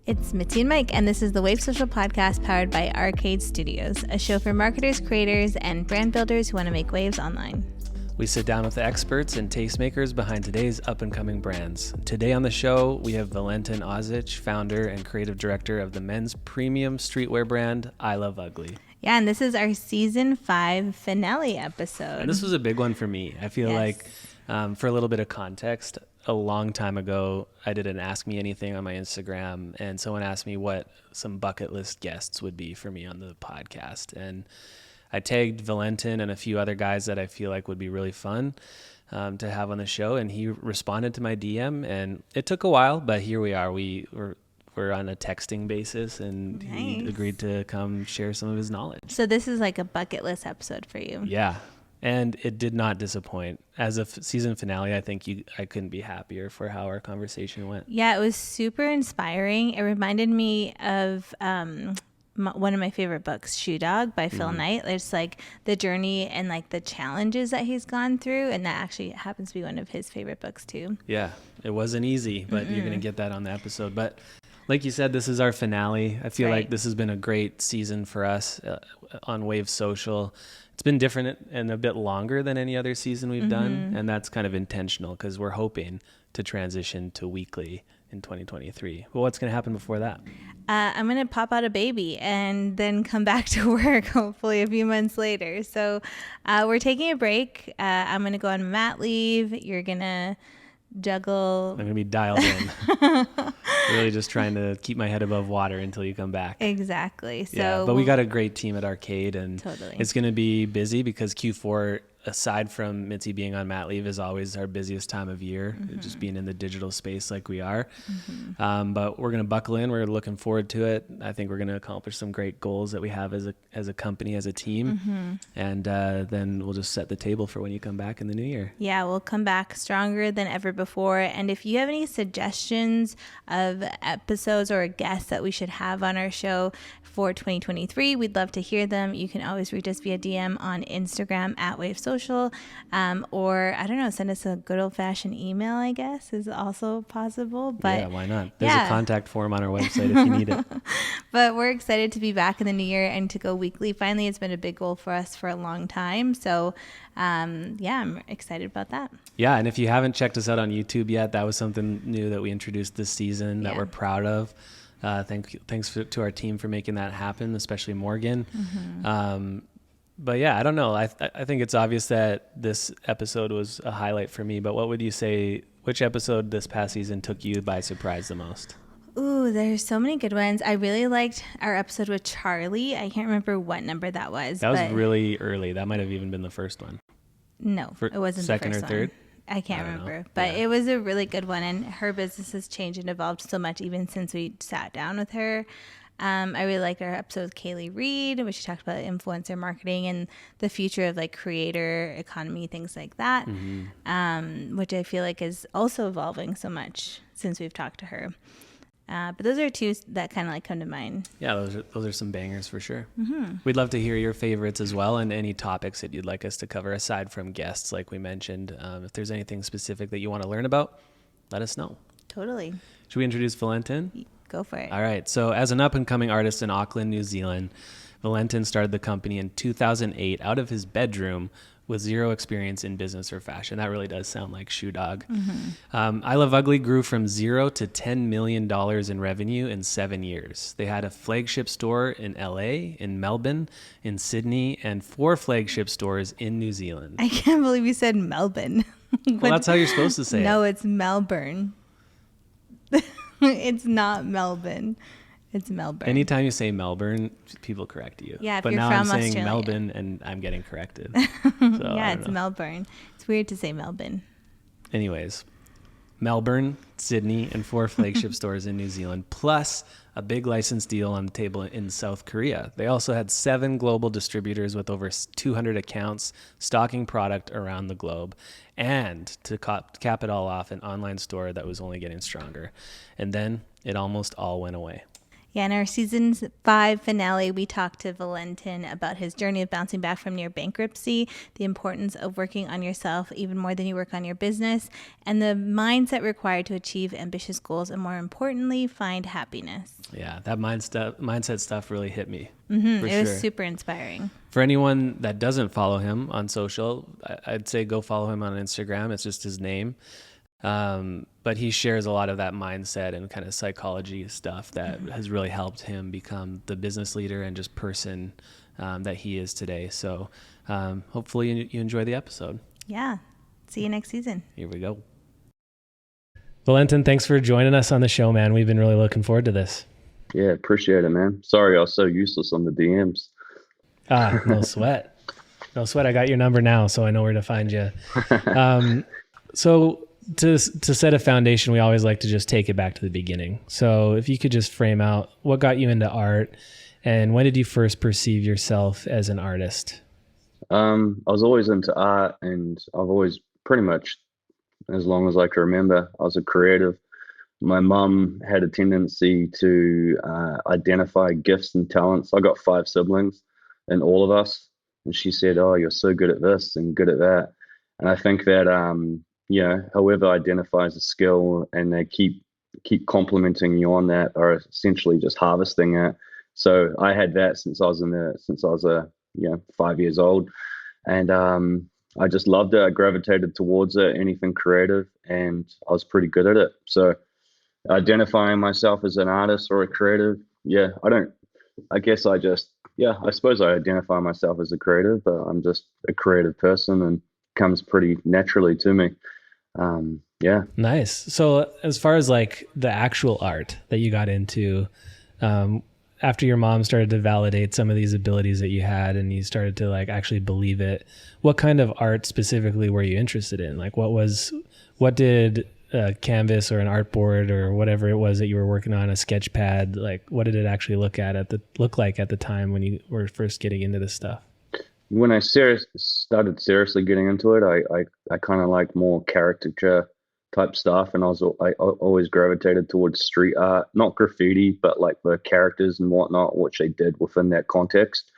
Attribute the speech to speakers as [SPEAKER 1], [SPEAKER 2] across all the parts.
[SPEAKER 1] It's Mitzi and Mike, and this is the Wave Social podcast powered by Arcade Studios, a show for marketers, creators, and brand builders who want to make waves online.
[SPEAKER 2] We sit down with the experts and tastemakers behind today's up-and-coming brands. Today on the show, we have Valentin Ozich, founder and creative director of the men's premium streetwear brand, I Love Ugly.
[SPEAKER 1] Yeah, and this is our season 5 finale episode.
[SPEAKER 2] And this was a big one for me. I feel like, for a little bit of context, a long time ago, I did an Ask Me Anything on my Instagram, and someone asked me what some bucket list guests would be for me on the podcast. And I tagged Valentin and a few other guys that I feel like would be really fun to have on the show, and he responded to my DM, and it took a while, but here we are. We're on a texting basis, and he agreed to come share some of his knowledge.
[SPEAKER 1] So this is like a bucket list episode for you.
[SPEAKER 2] Yeah. And it did not disappoint. As a season finale, I think I couldn't be happier for how our conversation went.
[SPEAKER 1] Yeah, it was super inspiring. It reminded me of one of my favorite books, Shoe Dog by Phil Knight. It's like the journey and like the challenges that he's gone through. And that actually happens to be one of his favorite books too.
[SPEAKER 2] Yeah, it wasn't easy, but you're going to get that on the episode. But like you said, this is our finale. I feel like this has been a great season for us on Wave Social. It's been different and a bit longer than any other season we've done. And that's kind of intentional because we're hoping to transition to weekly in 2023. Well, what's going to happen before that?
[SPEAKER 1] I'm going to pop out a baby and then come back to work, hopefully a few months later. So we're taking a break. I'm going to go on mat leave. You're going to juggle. I'm
[SPEAKER 2] going to be dialed in. Really just trying to keep my head above water until you come back.
[SPEAKER 1] Exactly. So,
[SPEAKER 2] yeah, but we got a great team at Arcade, and
[SPEAKER 1] totally.
[SPEAKER 2] It's going to be busy because Q4, aside from Mitzi being on mat leave, is always our busiest time of year, just being in the digital space like we are. But we're going to buckle in. We're looking forward to it. I think we're going to accomplish some great goals that we have as a company, as a team. And then we'll just set the table for when you come back in the new year.
[SPEAKER 1] Yeah, we'll come back stronger than ever before. And if you have any suggestions of episodes or guests that we should have on our show for 2023, we'd love to hear them. You can always reach us via DM on Instagram at Wave Social, or I don't know, send us a good old-fashioned email, I guess, is also possible. But
[SPEAKER 2] yeah, why not? There's a contact form on our website if you need it.
[SPEAKER 1] But we're excited to be back in the new year and to go weekly. Finally, it's been a big goal for us for a long time. So I'm excited about that.
[SPEAKER 2] Yeah, and if you haven't checked us out on YouTube yet, that was something new that we introduced this season that we're proud of. Thanks to our team for making that happen, especially Morgan. But yeah, I don't know. I think it's obvious that this episode was a highlight for me. But what would you say, which episode this past season took you by surprise the most?
[SPEAKER 1] Ooh, there's so many good ones. I really liked our episode with Charlie. I can't remember what number that was.
[SPEAKER 2] That was really early. That might have even been the first one.
[SPEAKER 1] No, it wasn't
[SPEAKER 2] second
[SPEAKER 1] the first
[SPEAKER 2] or third.
[SPEAKER 1] I can't remember, but it was a really good one. And her business has changed and evolved so much even since we sat down with her. I really liked our episode with Kaylee Reed, which she talked about influencer marketing and the future of like creator economy, things like that, which I feel like is also evolving so much since we've talked to her. But those are two that kind of like come to mind.
[SPEAKER 2] Yeah, those are some bangers for sure. We'd love to hear your favorites as well and any topics that you'd like us to cover aside from guests like we mentioned. If there's anything specific that you want to learn about, let us know.
[SPEAKER 1] Totally.
[SPEAKER 2] Should we introduce Valentin?
[SPEAKER 1] Go for it.
[SPEAKER 2] All right. So as an up-and-coming artist in Auckland, New Zealand, Valentin started the company in 2008 out of his bedroom with zero experience in business or fashion. That really does sound like Shoe Dog. I Love Ugly grew from $0 to $10 million in revenue in 7 years. They had a flagship store in LA, in Melbourne, in Sydney, and 4 flagship stores in New Zealand.
[SPEAKER 1] I can't believe you said Melbourne.
[SPEAKER 2] Well, that's how you're supposed to say it.
[SPEAKER 1] No, it's Melbourne. It's not Melbourne. It's Melbourne.
[SPEAKER 2] Anytime you say Melbourne, people correct you.
[SPEAKER 1] Yeah,
[SPEAKER 2] but
[SPEAKER 1] you're
[SPEAKER 2] now
[SPEAKER 1] from
[SPEAKER 2] I'm saying
[SPEAKER 1] Australia.
[SPEAKER 2] Melbourne and I'm getting corrected.
[SPEAKER 1] Yeah, it's Melbourne. It's weird to say Melbourne.
[SPEAKER 2] Anyways, Melbourne, Sydney, and 4 flagship stores in New Zealand, plus a big license deal on the table in South Korea. They also had 7 global distributors with over 200 accounts stocking product around the globe. And to cap it all off, an online store that was only getting stronger. And then it almost all went away.
[SPEAKER 1] Yeah, in our season 5 finale, we talked to Valentin about his journey of bouncing back from near bankruptcy, the importance of working on yourself even more than you work on your business, and the mindset required to achieve ambitious goals and, more importantly, find happiness.
[SPEAKER 2] Yeah, that mindset stuff really hit me.
[SPEAKER 1] It was super inspiring.
[SPEAKER 2] For anyone that doesn't follow him on social, I'd say go follow him on Instagram. It's just his name. But he shares a lot of that mindset and kind of psychology stuff that has really helped him become the business leader and just person that he is today. So hopefully you enjoy the episode.
[SPEAKER 1] Yeah. See you next season.
[SPEAKER 2] Here we go. Valentin, thanks for joining us on the show, man. We've been really looking forward to this.
[SPEAKER 3] Yeah, appreciate it, man. Sorry I was so useless on the DMs.
[SPEAKER 2] No sweat. No sweat. I got your number now, so I know where to find you. So to set a foundation, we always like to just take it back to the beginning. So if you could just frame out what got you into art and when did you first perceive yourself as an artist?
[SPEAKER 3] I was always into art, and I've always pretty much, as long as I can remember, I was a creative. My mum had a tendency to identify gifts and talents. I got 5 siblings and all of us. And she said, "Oh, you're so good at this and good at that." And I think that, whoever identifies a skill and they keep complimenting you on that are essentially just harvesting it. So I had that since I was 5 years old. And I just loved it. I gravitated towards it, anything creative, and I was pretty good at it. So identifying myself as an artist or a creative, I suppose I identify myself as a creative, but I'm just a creative person and comes pretty naturally to me.
[SPEAKER 2] Nice. So as far as like the actual art that you got into, after your mom started to validate some of these abilities that you had and you started to like actually believe it, what kind of art specifically were you interested in? Like what did a canvas or an artboard or whatever it was that you were working on, a sketch pad, like what did it actually look like at the time when you were first getting into this stuff?
[SPEAKER 3] When I started seriously getting into it, I kind of like more caricature type stuff, and I always gravitated towards street art, not graffiti, but like the characters and whatnot, which they did within that context.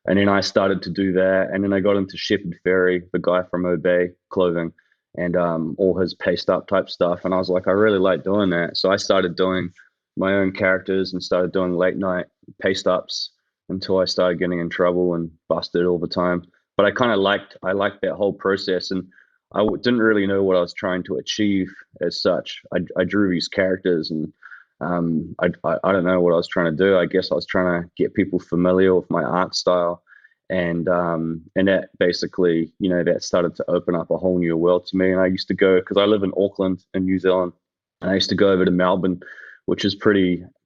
[SPEAKER 3] And then I started to do that, and then I got into Shepard Fairey, the guy from Obey Clothing, and all his paste up type stuff. And I was like, I really like doing that, so I started doing my own characters and started doing late night paste ups until I started getting in trouble and busted all the time. But I liked that whole process, and didn't really know what I was trying to achieve as such. I drew these characters, and I don't know what I was trying to do. I guess I was trying to get people familiar with my art style, and that basically, that started to open up a whole new world to me. And I used to go, because I live in Auckland in New Zealand, and I used to go over to Melbourne, which is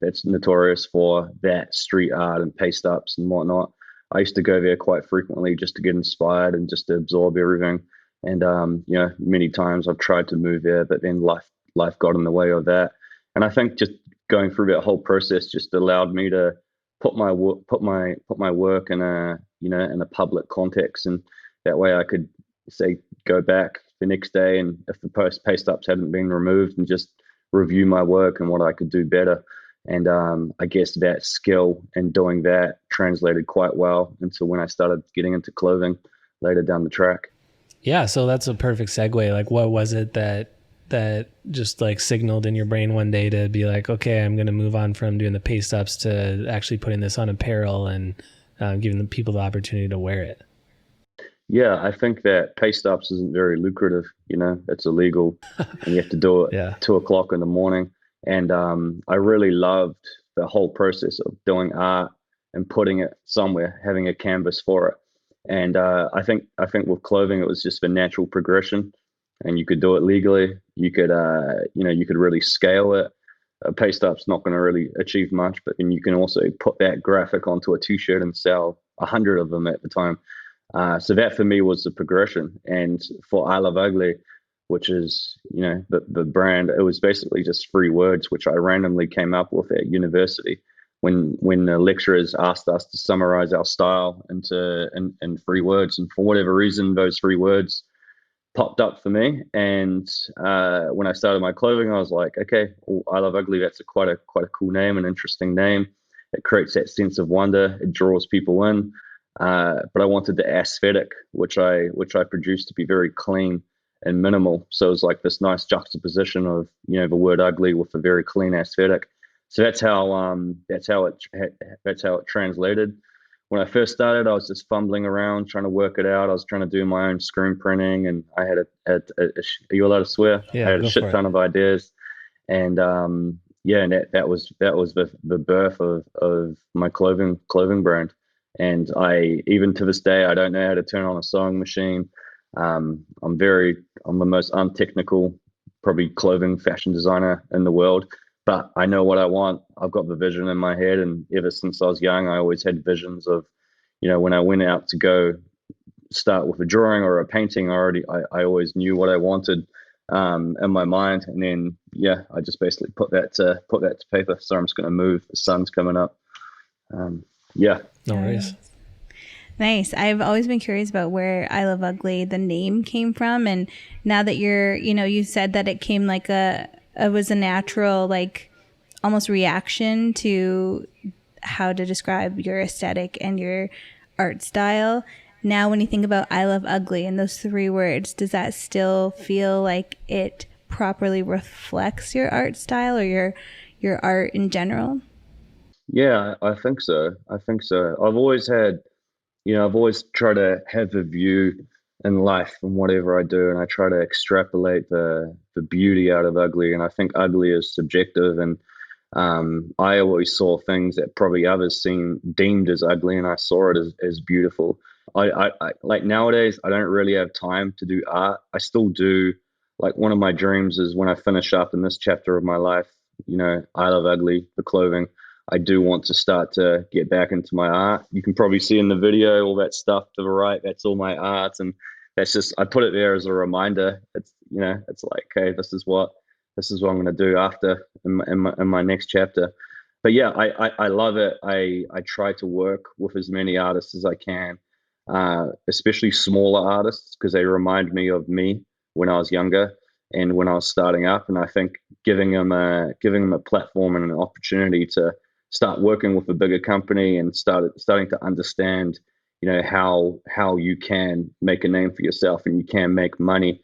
[SPEAKER 3] that's notorious for that street art and paste ups and whatnot. I used to go there quite frequently just to get inspired and just to absorb everything. And many times I've tried to move there, but then life got in the way of that. And I think just going through that whole process just allowed me to put my work in a public context, and that way I could say go back the next day, and if the paste ups hadn't been removed, and just review my work and what I could do better. And I guess that skill and doing that translated quite well into when I started getting into clothing later down the track.
[SPEAKER 2] Yeah, so that's a perfect segue. Like, what was it that just like signaled in your brain one day to be like, okay, I'm going to move on from doing the paste ups to actually putting this on apparel and giving the people the opportunity to wear it?
[SPEAKER 3] Yeah, I think that paste ups isn't very lucrative. It's illegal, and you have to do it 2:00 in the morning. And I really loved the whole process of doing art and putting it somewhere, having a canvas for it. And I think with clothing, it was just the natural progression, and you could do it legally. You could really scale it. A paste up's not going to really achieve much, but then you can also put that graphic onto a T-shirt and sell 100 of them at the time. So that for me was the progression. And for I Love Ugly, which is, the brand, it was basically just 3 words, which I randomly came up with at university when the lecturers asked us to summarize our style in 3 words. And for whatever reason, those 3 words popped up for me. And when I started my clothing, I was like, okay, well, I Love Ugly. That's quite a cool name, an interesting name. It creates that sense of wonder. It draws people in. But I wanted the aesthetic, which I produced, to be very clean and minimal. So it was like this nice juxtaposition of the word ugly with a very clean aesthetic. So that's how it translated. When I first started, I was just fumbling around trying to work it out. I was trying to do my own screen printing, and I had are you allowed to swear?
[SPEAKER 2] Yeah,
[SPEAKER 3] I had a
[SPEAKER 2] go
[SPEAKER 3] shit
[SPEAKER 2] for it.
[SPEAKER 3] ton of ideas, and and that was the birth of my clothing brand. And I, even to this day, I don't know how to turn on a sewing machine. I'm the most untechnical, probably clothing fashion designer in the world, but I know what I want. I've got the vision in my head, and ever since I was young, I always had visions of, when I went out to go start with a drawing or a painting, I always knew what I wanted in my mind, and then I just basically put that to paper. So I'm just going to move. The sun's coming up. Yeah.
[SPEAKER 2] No worries.
[SPEAKER 1] Nice. I've always been curious about where I Love Ugly, the name, came from. And now that you said that it came like it was a natural, like almost reaction to how to describe your aesthetic and your art style. Now, when you think about I Love Ugly and those 3 words, does that still feel like it properly reflects your art style or your art in general?
[SPEAKER 3] Yeah, I think so. I've always tried to have a view in life and whatever I do, and I try to extrapolate the beauty out of ugly. And I think ugly is subjective, and I always saw things that probably others deemed as ugly, and I saw it as beautiful. I like nowadays, I don't really have time to do art. I still do. Like, one of my dreams is when I finish up in this chapter of my life, I Love Ugly, the clothing. I do want to start to get back into my art. You can probably see in the video all that stuff to the right. That's all my art, and that's just, I put it there as a reminder. It's like, okay, this is what I'm going to do after in my next chapter. But yeah, I love it. I try to work with as many artists as I can, especially smaller artists, because they remind me of me when I was younger and when I was starting up. And I think giving them a platform and an opportunity to start working with a bigger company and starting to understand, how you can make a name for yourself and you can make money,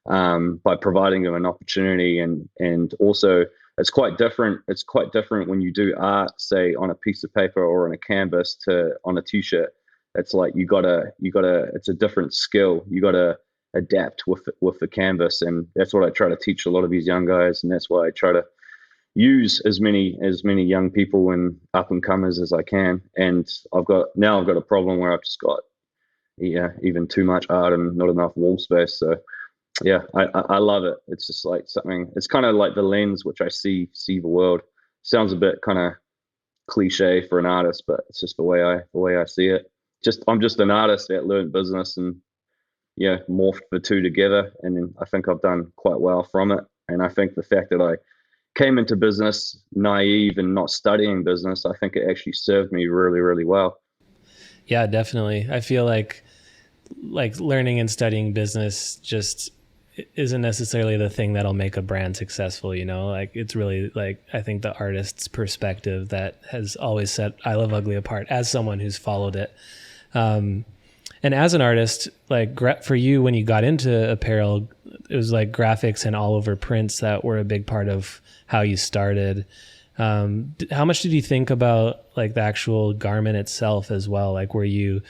[SPEAKER 3] by providing them an opportunity. And also, it's quite different. It's quite different when you do art, say on a piece of paper or on a canvas, to on a t-shirt. It's like it's a different skill. You gotta adapt with the canvas, and that's what I try to teach a lot of these young guys, and that's why I try to use as many young people and up and comers as I can. And I've got a problem where I've just got even too much art and not enough wall space. So yeah, I love it. It's just like something. It's kind of like the lens which I see the world. Sounds a bit kind of cliche for an artist, but it's just the way I see it. I'm just an artist that learned business and morphed the two together, and then I think I've done quite well from it. And I think the fact that I came into business naive and not studying business, I think it actually served me really, really well.
[SPEAKER 2] Yeah, definitely. I feel like learning and studying business just isn't necessarily the thing that'll make a brand successful, like it's really like, I think the artist's perspective that has always set I Love Ugly apart as someone who's followed it. And as an artist, like for you, when you got into apparel, it was like graphics and all over prints that were a big part of how you started. How much did you think about like the actual garment itself as well? Like, were you,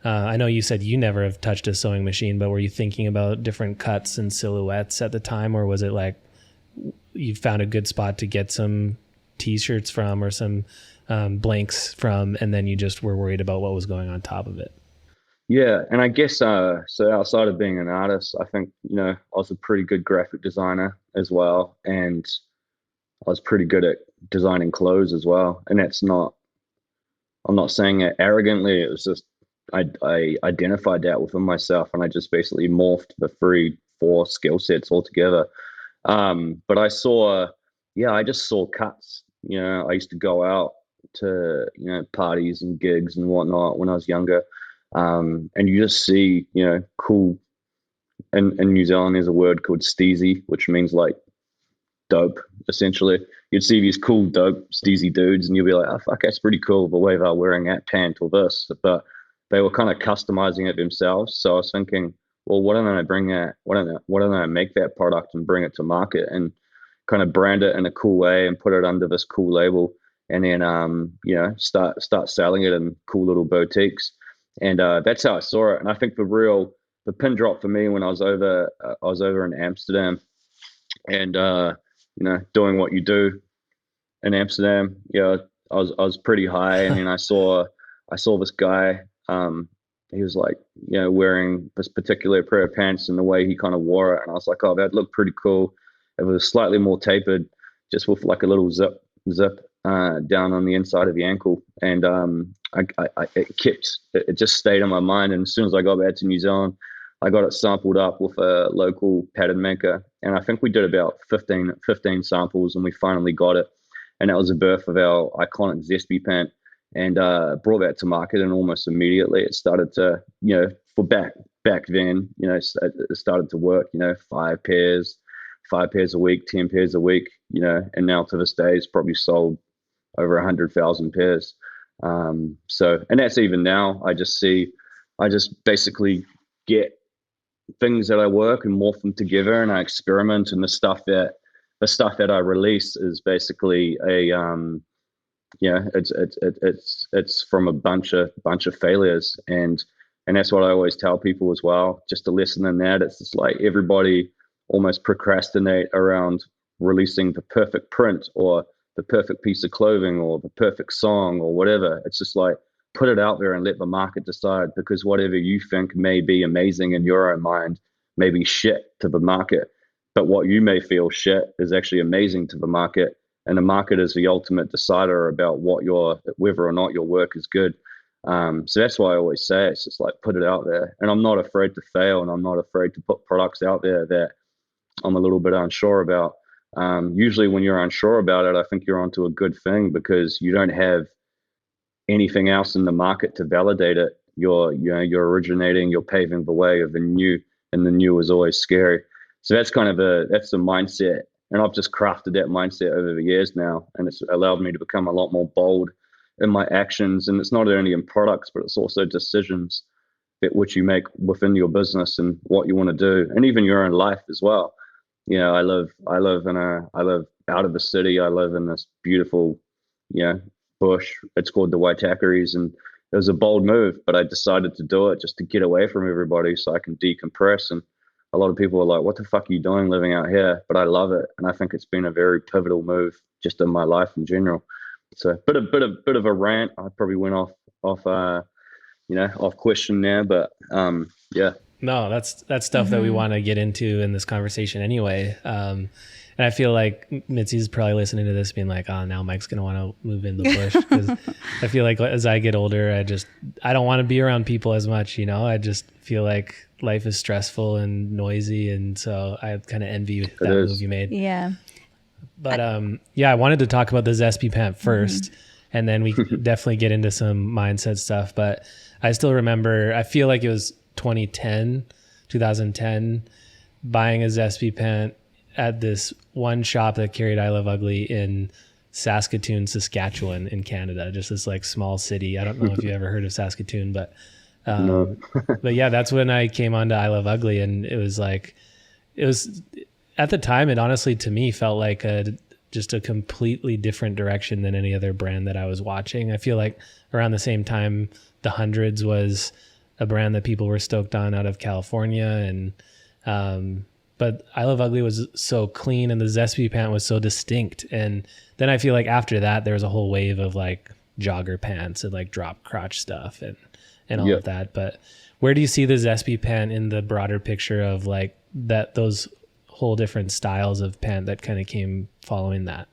[SPEAKER 2] I know you said you never have touched a sewing machine, but were you thinking about different cuts and silhouettes at the time? Or was it like you found a good spot to get some t-shirts from or some blanks from, and then you just were worried about what was going on top of it?
[SPEAKER 3] Yeah, and I guess so outside of being an artist, I think, I was a pretty good graphic designer as well, and I was pretty good at designing clothes as well. And I'm not saying it arrogantly. It was just I identified that within myself, and I just basically morphed the 3-4 skill sets all together. But I just saw cuts. I used to go out to parties and gigs and whatnot when I was younger, and you just see cool in New Zealand, there's a word called steezy, which means like dope, essentially. You'd see these cool, dope, steezy dudes, and you'd be like, oh, fuck, that's pretty cool, the way they're wearing that pant or this. But they were kind of customizing it themselves. So I was thinking, well, why don't I bring that? Why don't I make that product and bring it to market and kind of brand it in a cool way and put it under this cool label, and then start selling it in cool little boutiques. And that's how I saw it. And I think the pin drop for me when I was over in Amsterdam, and doing what you do in Amsterdam. I was pretty high, and then I saw this guy. He was like, wearing this particular pair of pants, and the way he kind of wore it, and I was like, oh, that looked pretty cool. It was slightly more tapered, just with like a little zip down on the inside of the ankle, and it just stayed on my mind. And as soon as I got back to New Zealand, I got it sampled up with a local pattern maker, and I think we did about 15 samples, and we finally got it. And that was the birth of our iconic Zespy pant, and brought that to market. And almost immediately it started to, for back then, it started to work. 5 pairs a week, 10 pairs a week, and now to this day it's probably sold over 100,000 pairs. And that's even now. I just basically get things that I work and morph them together, and I experiment. And the stuff that I release is basically it's from a bunch of failures, and that's what I always tell people as well. Just a lesson in that. It's just like everybody almost procrastinate around releasing the perfect print or the perfect piece of clothing or the perfect song or whatever. It's just like, put it out there and let the market decide, because whatever you think may be amazing in your own mind may be shit to the market. But what you may feel shit is actually amazing to the market. And the market is the ultimate decider about whether or not your work is good. So that's why I always say, it's just like, put it out there. And I'm not afraid to fail, and I'm not afraid to put products out there that I'm a little bit unsure about. Usually when you're unsure about it, I think you're onto a good thing, because you don't have anything else in the market to validate it. You're originating, you're paving the way of the new, and the new is always scary. So that's that's the mindset. And I've just crafted that mindset over the years now, and it's allowed me to become a lot more bold in my actions. And it's not only in products, but it's also decisions which you make within your business and what you want to do, and even your own life as well. I live out of the city. I live in this beautiful, bush. It's called the Waitakaries, and it was a bold move, but I decided to do it just to get away from everybody so I can decompress. And a lot of people are like, what the fuck are you doing living out here? But I love it, and I think it's been a very pivotal move just in my life in general. So bit of a rant. I probably went off question there, but yeah.
[SPEAKER 2] No, that's stuff that we want to get into in this conversation anyway. And I feel like Mitzi's probably listening to this being like, oh, now Mike's going to want to move in the bush. Because I feel like as I get older, I don't want to be around people as much, I just feel like life is stressful and noisy. And so I kind of envy that move you made.
[SPEAKER 1] Yeah.
[SPEAKER 2] But I wanted to talk about the Zespy pant first, and then we definitely get into some mindset stuff. But I still remember, I feel like it was 2010, buying a Zespy pant at this one shop that carried I Love Ugly in Saskatoon, Saskatchewan in Canada, just this like small city. I don't know if you ever heard of Saskatoon, but
[SPEAKER 3] No.
[SPEAKER 2] but yeah, that's when I came on to I Love Ugly, and it was at the time, it honestly to me felt like just a completely different direction than any other brand that I was watching. I feel like around the same time, the Hundreds was a brand that people were stoked on out of California, and but I Love Ugly was so clean, and the Zespy pant was so distinct. And then I feel like after that, there was a whole wave of like jogger pants and like drop crotch stuff and all of that. But where do you see the Zespy pant in the broader picture of like those whole different styles of pant that kind of came following that?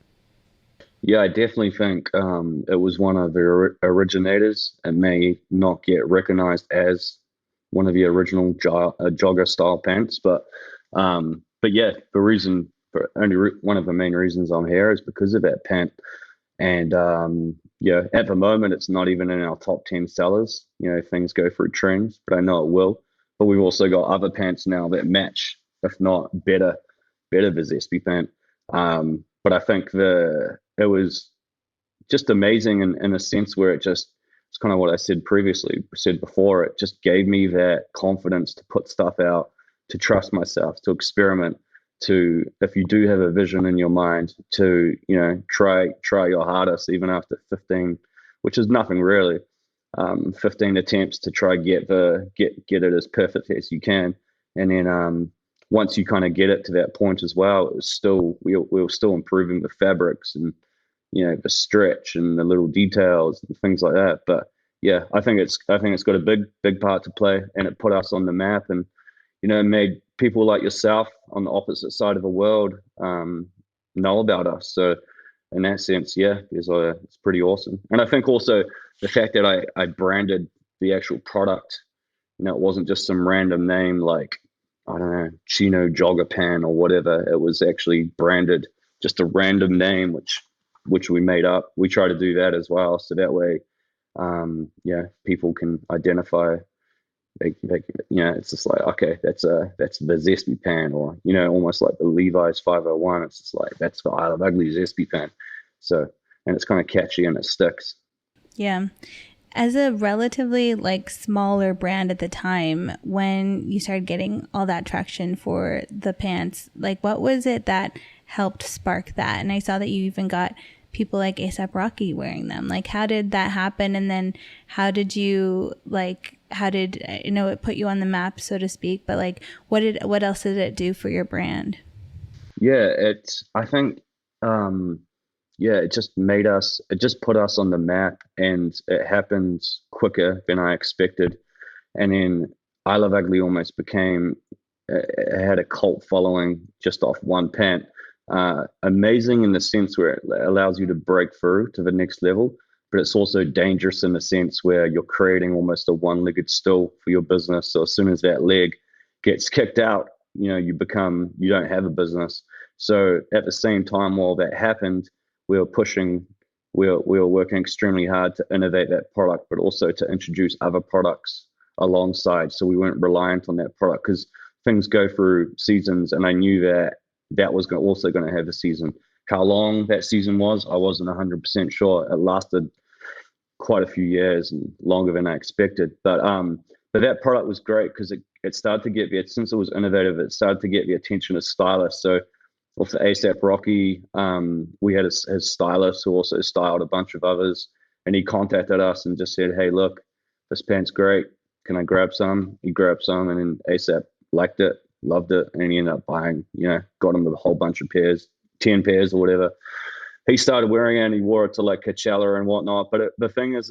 [SPEAKER 3] Yeah, I definitely think it was one of the originators, and may not get recognized as one of the original jogger style pants, but yeah, one of the main reasons I'm here is because of that pant. And at the moment it's not even in our top 10 sellers. Things go through trends, but I know it will. but we've also got other pants now that match, if not better the Zespy pant. But I think it was just amazing in a sense where it's kind of what I said before. It just gave me that confidence to put stuff out, to trust myself, to experiment, to, if you do have a vision in your mind, to, try your hardest, even after 15, which is nothing really, 15 attempts to try get it as perfect as you can. And then, once you kind of get it to that point as well, it was still, we were still improving the fabrics and, the stretch and the little details and things like that. But yeah, I think it's got a big part to play, and it put us on the map, and made people like yourself on the opposite side of the world know about us. So in that sense, yeah, it's pretty awesome. And I think also the fact that I branded the actual product, it wasn't just some random name like, I don't know, Chino Jogger Pan or whatever. It was actually branded just a random name, which we made up. We try to do that as well, so that way, people can identify. It's just like, okay, that's the Zespy pan, or almost like the Levi's 501. It's just like, that's the I Love Ugly Zespy pan. So, and it's kind of catchy and it sticks.
[SPEAKER 1] Yeah. As a relatively smaller brand at the time, when you started getting all that traction for the pants, what was it that helped spark that? And I saw that you even got people like A$AP Rocky wearing them. How did that happen? And then how did you it put you on the map, so to speak, but what else did it do for your brand?
[SPEAKER 3] Yeah, I think, it just put us on the map, and it happened quicker than I expected. And then I Love Ugly almost it had a cult following just off one pant. Amazing in the sense where it allows you to break through to the next level, but it's also dangerous in the sense where you're creating almost a one-legged stool for your business. So as soon as that leg gets kicked out, you don't have a business. So at the same time, while that happened, we were working extremely hard to innovate that product, but also to introduce other products alongside. So we weren't reliant on that product, because things go through seasons, and I knew that was also going to have a season. How long that season was, I wasn't 100% sure. It lasted quite a few years and longer than I expected. But that product was great because it started to get since it was innovative, it started to get the attention of stylists. So with the A$AP Rocky, we had his stylist who also styled a bunch of others, and he contacted us and just said, "Hey, look, this pant's great. Can I grab some?" He grabbed some, and then A$AP liked it, loved it, and he ended up buying, got him a whole bunch of pairs, 10 pairs or whatever. He started wearing it, and he wore it to Coachella and whatnot. But the thing is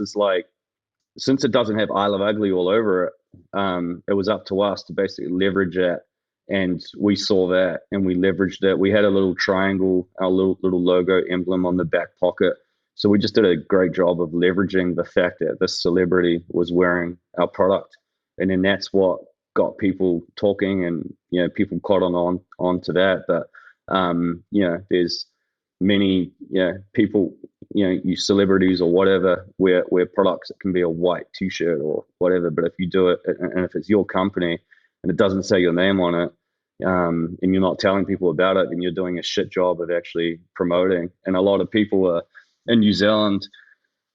[SPEAKER 3] since it doesn't have I Love Ugly all over it, it was up to us to basically leverage it. And we saw that, and we leveraged it. We had a little triangle, our little logo emblem on the back pocket. So we just did a great job of leveraging the fact that this celebrity was wearing our product. And then that's what got people talking, and, people caught on to that. But, there's many, people, you celebrities or whatever, wear products. It can be a white t-shirt or whatever. But if you do it, and if it's your company and it doesn't say your name on it, and you're not telling people about it, then you're doing a shit job of actually promoting. And a lot of people are in New Zealand.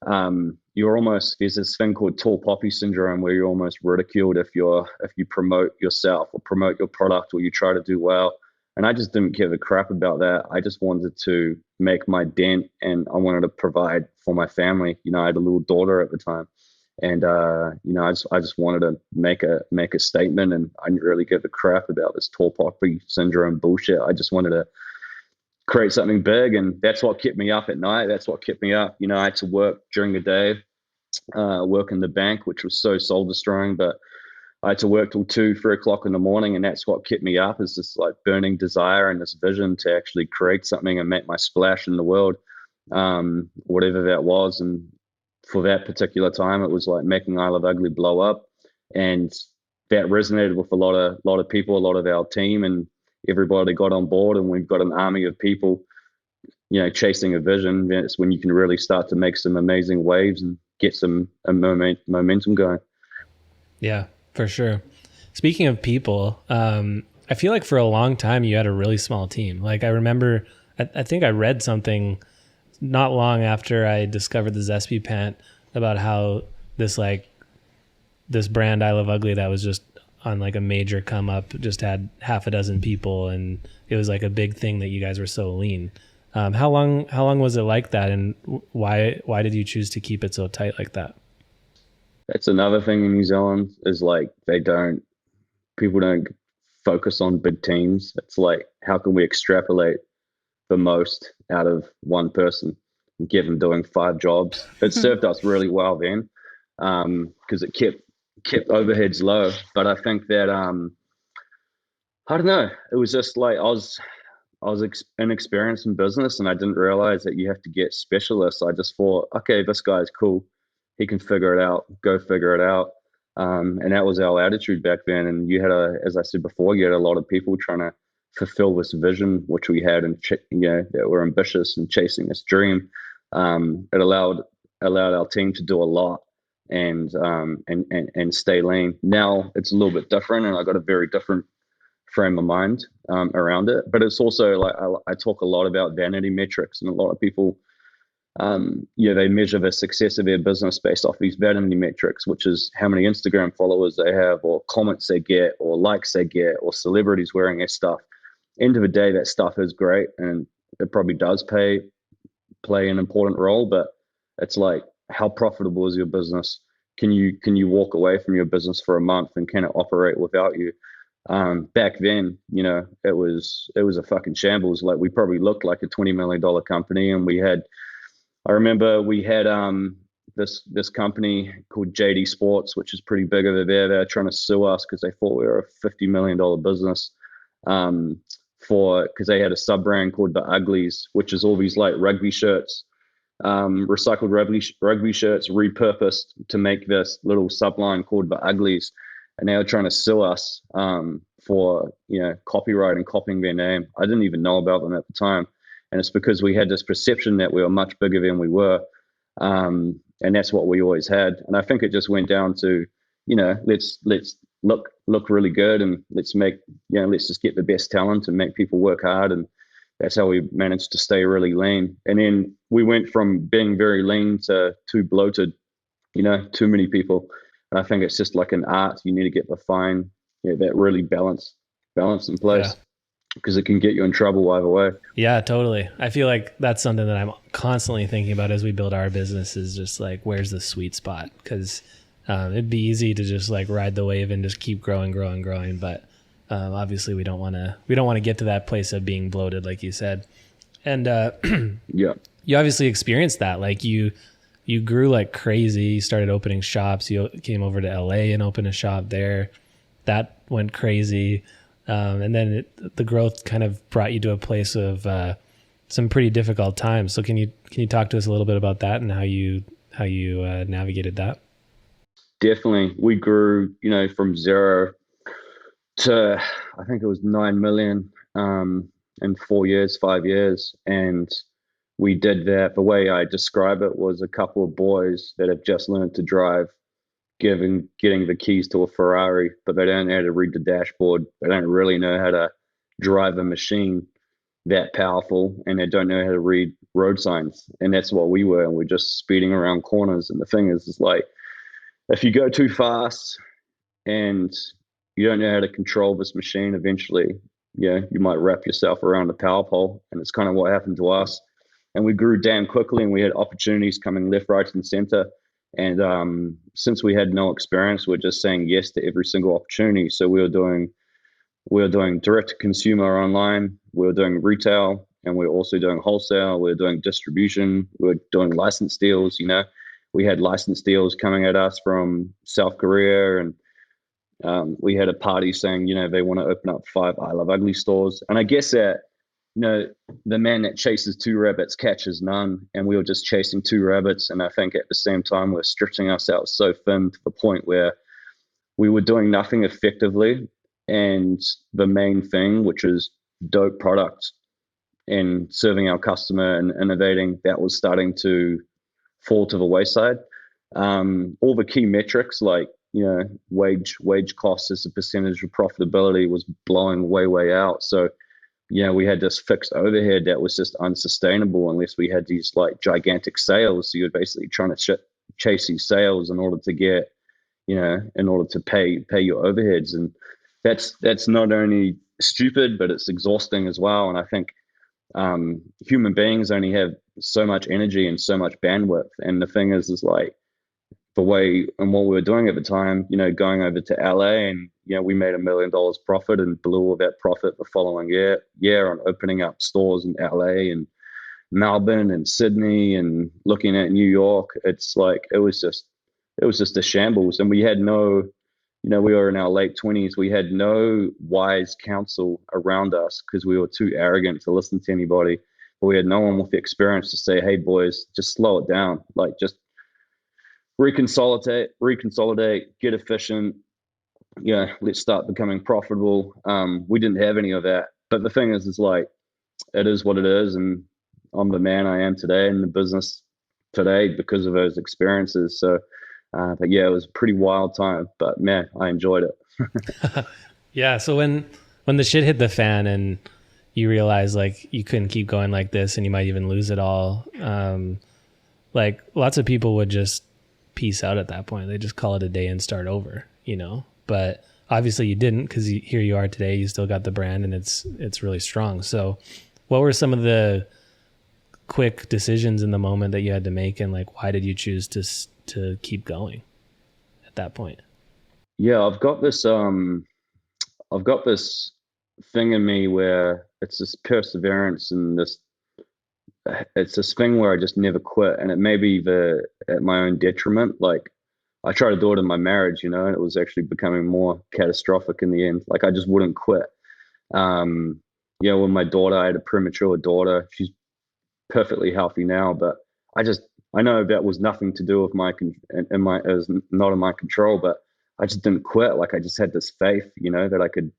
[SPEAKER 3] There's this thing called tall poppy syndrome, where you're almost ridiculed if you promote yourself or promote your product, or you try to do well. And I just didn't give a crap about that. I just wanted to make my dent, and I wanted to provide for my family. I had a little daughter at the time, and I just wanted to make a statement, and I didn't really give a crap about this tall poppy syndrome bullshit. I just wanted to create something big, and that's what kept me up at night. That's what kept me up. I had to work during the day, work in the bank, which was so soul destroying, but I had to work till 2-3 o'clock in the morning, and that's what kept me up, is this burning desire and this vision to actually create something and make my splash in the world, whatever that was. And for that particular time, it was making I Love Ugly blow up, and that resonated with a lot of people, a lot of our team, and everybody got on board, and we've got an army of people, chasing a vision. That's when you can really start to make some amazing waves and get some momentum going.
[SPEAKER 2] Yeah, for sure. Speaking of people, I feel like for a long time you had a really small team. Like I remember, I think I read something not long after I discovered the Zespy pant about how this brand I Love Ugly that was just on like a major come up just had half a dozen people, and it was like a big thing that you guys were so lean. How long was it like that, and why did you choose to keep it so tight like that?
[SPEAKER 3] That's another thing in New Zealand is like people don't focus on big teams. It's like, how can we extrapolate the most out of one person and get them doing 5 jobs? It served us really well then, because it kept overheads low. But I think that I don't know. It was just like I was inexperienced in business, and I didn't realize that you have to get specialists. I just thought, okay, this guy's cool. He can figure it out. Go figure it out. And that was our attitude back then. And you had as I said before, you had a lot of people trying to fulfill this vision, which we had, and that were ambitious and chasing this dream. It allowed our team to do a lot and stay lean. Now it's a little bit different, and I got a very different frame of mind around it. But it's also like I talk a lot about vanity metrics, and a lot of people, they measure the success of their business based off these vanity metrics, which is how many Instagram followers they have, or comments they get, or likes they get, or celebrities wearing their stuff. End of the day, that stuff is great, and it probably does play an important role. But it's like, how profitable is your business? Can you walk away from your business for a month, and can it operate without you? Back then, it was a fucking shambles. Like, we probably looked like a $20 million company, and I remember we had this company called JD Sports, which is pretty big over there. They're trying to sue us because they thought we were a $50 million business, because they had a sub brand called the Uglies, which is all these like rugby shirts, recycled rugby shirts repurposed to make this little subline called the Uglies. And they were trying to sue us for copyright and copying their name. I didn't even know about them at the time, and it's because we had this perception that we were much bigger than we were, and that's what we always had. And I think it just went down to, let's look really good, and let's just get the best talent and make people work hard, and that's how we managed to stay really lean. And then we went from being very lean to too bloated, too many people. And I think it's just like an art. You need to get that really balance in place, because it can get you in trouble either way.
[SPEAKER 2] Yeah, totally. I feel like that's something that I'm constantly thinking about as we build our business, is just like, where's the sweet spot? Because it'd be easy to just like ride the wave and just keep growing. But obviously we don't want to get to that place of being bloated, like you said. And
[SPEAKER 3] yeah,
[SPEAKER 2] you obviously experienced that. Like you grew like crazy. You started opening shops. You came over to LA and opened a shop there. That went crazy. And then the growth kind of brought you to a place of some pretty difficult times. So can you talk to us a little bit about that and how you navigated that?
[SPEAKER 3] Definitely. We grew, from 0 to, I think it was 9 million in 5 years. And we did that. The way I describe it was a couple of boys that have just learned to drive, getting the keys to a Ferrari, but they don't know how to read the dashboard. They don't really know how to drive a machine that powerful, and they don't know how to read road signs. And that's what we were. And we're just speeding around corners. And the thing is like, if you go too fast and you don't know how to control this machine, eventually, you might wrap yourself around the power pole. And it's kind of what happened to us. And we grew damn quickly, and we had opportunities coming left, right, and center. And since we had no experience, we're just saying yes to every single opportunity. So we were doing direct to consumer online. We were doing retail, and we were also doing wholesale. We were doing distribution. We were doing license deals. We had license deals coming at us from South Korea, and we had a party saying, they want to open up 5 I Love Ugly stores. And I guess that, the man that chases 2 rabbits catches none, and we were just chasing 2 rabbits. And I think at the same time, we're stretching ourselves so thin to the point where we were doing nothing effectively. And the main thing, which is dope products and serving our customer and innovating, that was starting to fall to the wayside. All the key metrics, like, wage costs as a percentage of profitability was blowing way out. So we had this fixed overhead that was just unsustainable unless we had these like gigantic sales. So you're basically trying to chase these sales in order to get, in order to pay your overheads. And that's not only stupid, but it's exhausting as well. And I think human beings only have so much energy and so much bandwidth. And the thing is like the way and what we were doing at the time, going over to LA and, we made $1 million profit and blew all that profit the following year on opening up stores in LA and Melbourne and Sydney and looking at New York. It's like, it was just a shambles. And we had no, we were in our late 20s. We had no wise counsel around us because we were too arrogant to listen to anybody. But we had no one with the experience to say, hey, boys, just slow it down. Like, just reconsolidate, get efficient. Let's start becoming profitable. We didn't have any of that. But the thing is like, it is what it is. And I'm the man I am today in the business today because of those experiences. So, but yeah, it was a pretty wild time, but man, I enjoyed it.
[SPEAKER 2] Yeah. So when the shit hit the fan and you realize like you couldn't keep going like this and you might even lose it all, like lots of people would just peace out at that point. They just call it a day and start over, but obviously you didn't, because here you are today. You still got the brand and it's really strong. So what were some of the quick decisions in the moment that you had to make, and like why did you choose to keep going at that point?
[SPEAKER 3] Yeah, I've got this thing in me where it's this perseverance and it's this thing where I just never quit, and it may be at my own detriment. Like I tried to do it in my marriage, and it was actually becoming more catastrophic in the end. Like I just wouldn't quit. When my daughter, I had a premature daughter. She's perfectly healthy now, but I know that was nothing to do with it was not in my control, but I just didn't quit. Like I just had this faith, that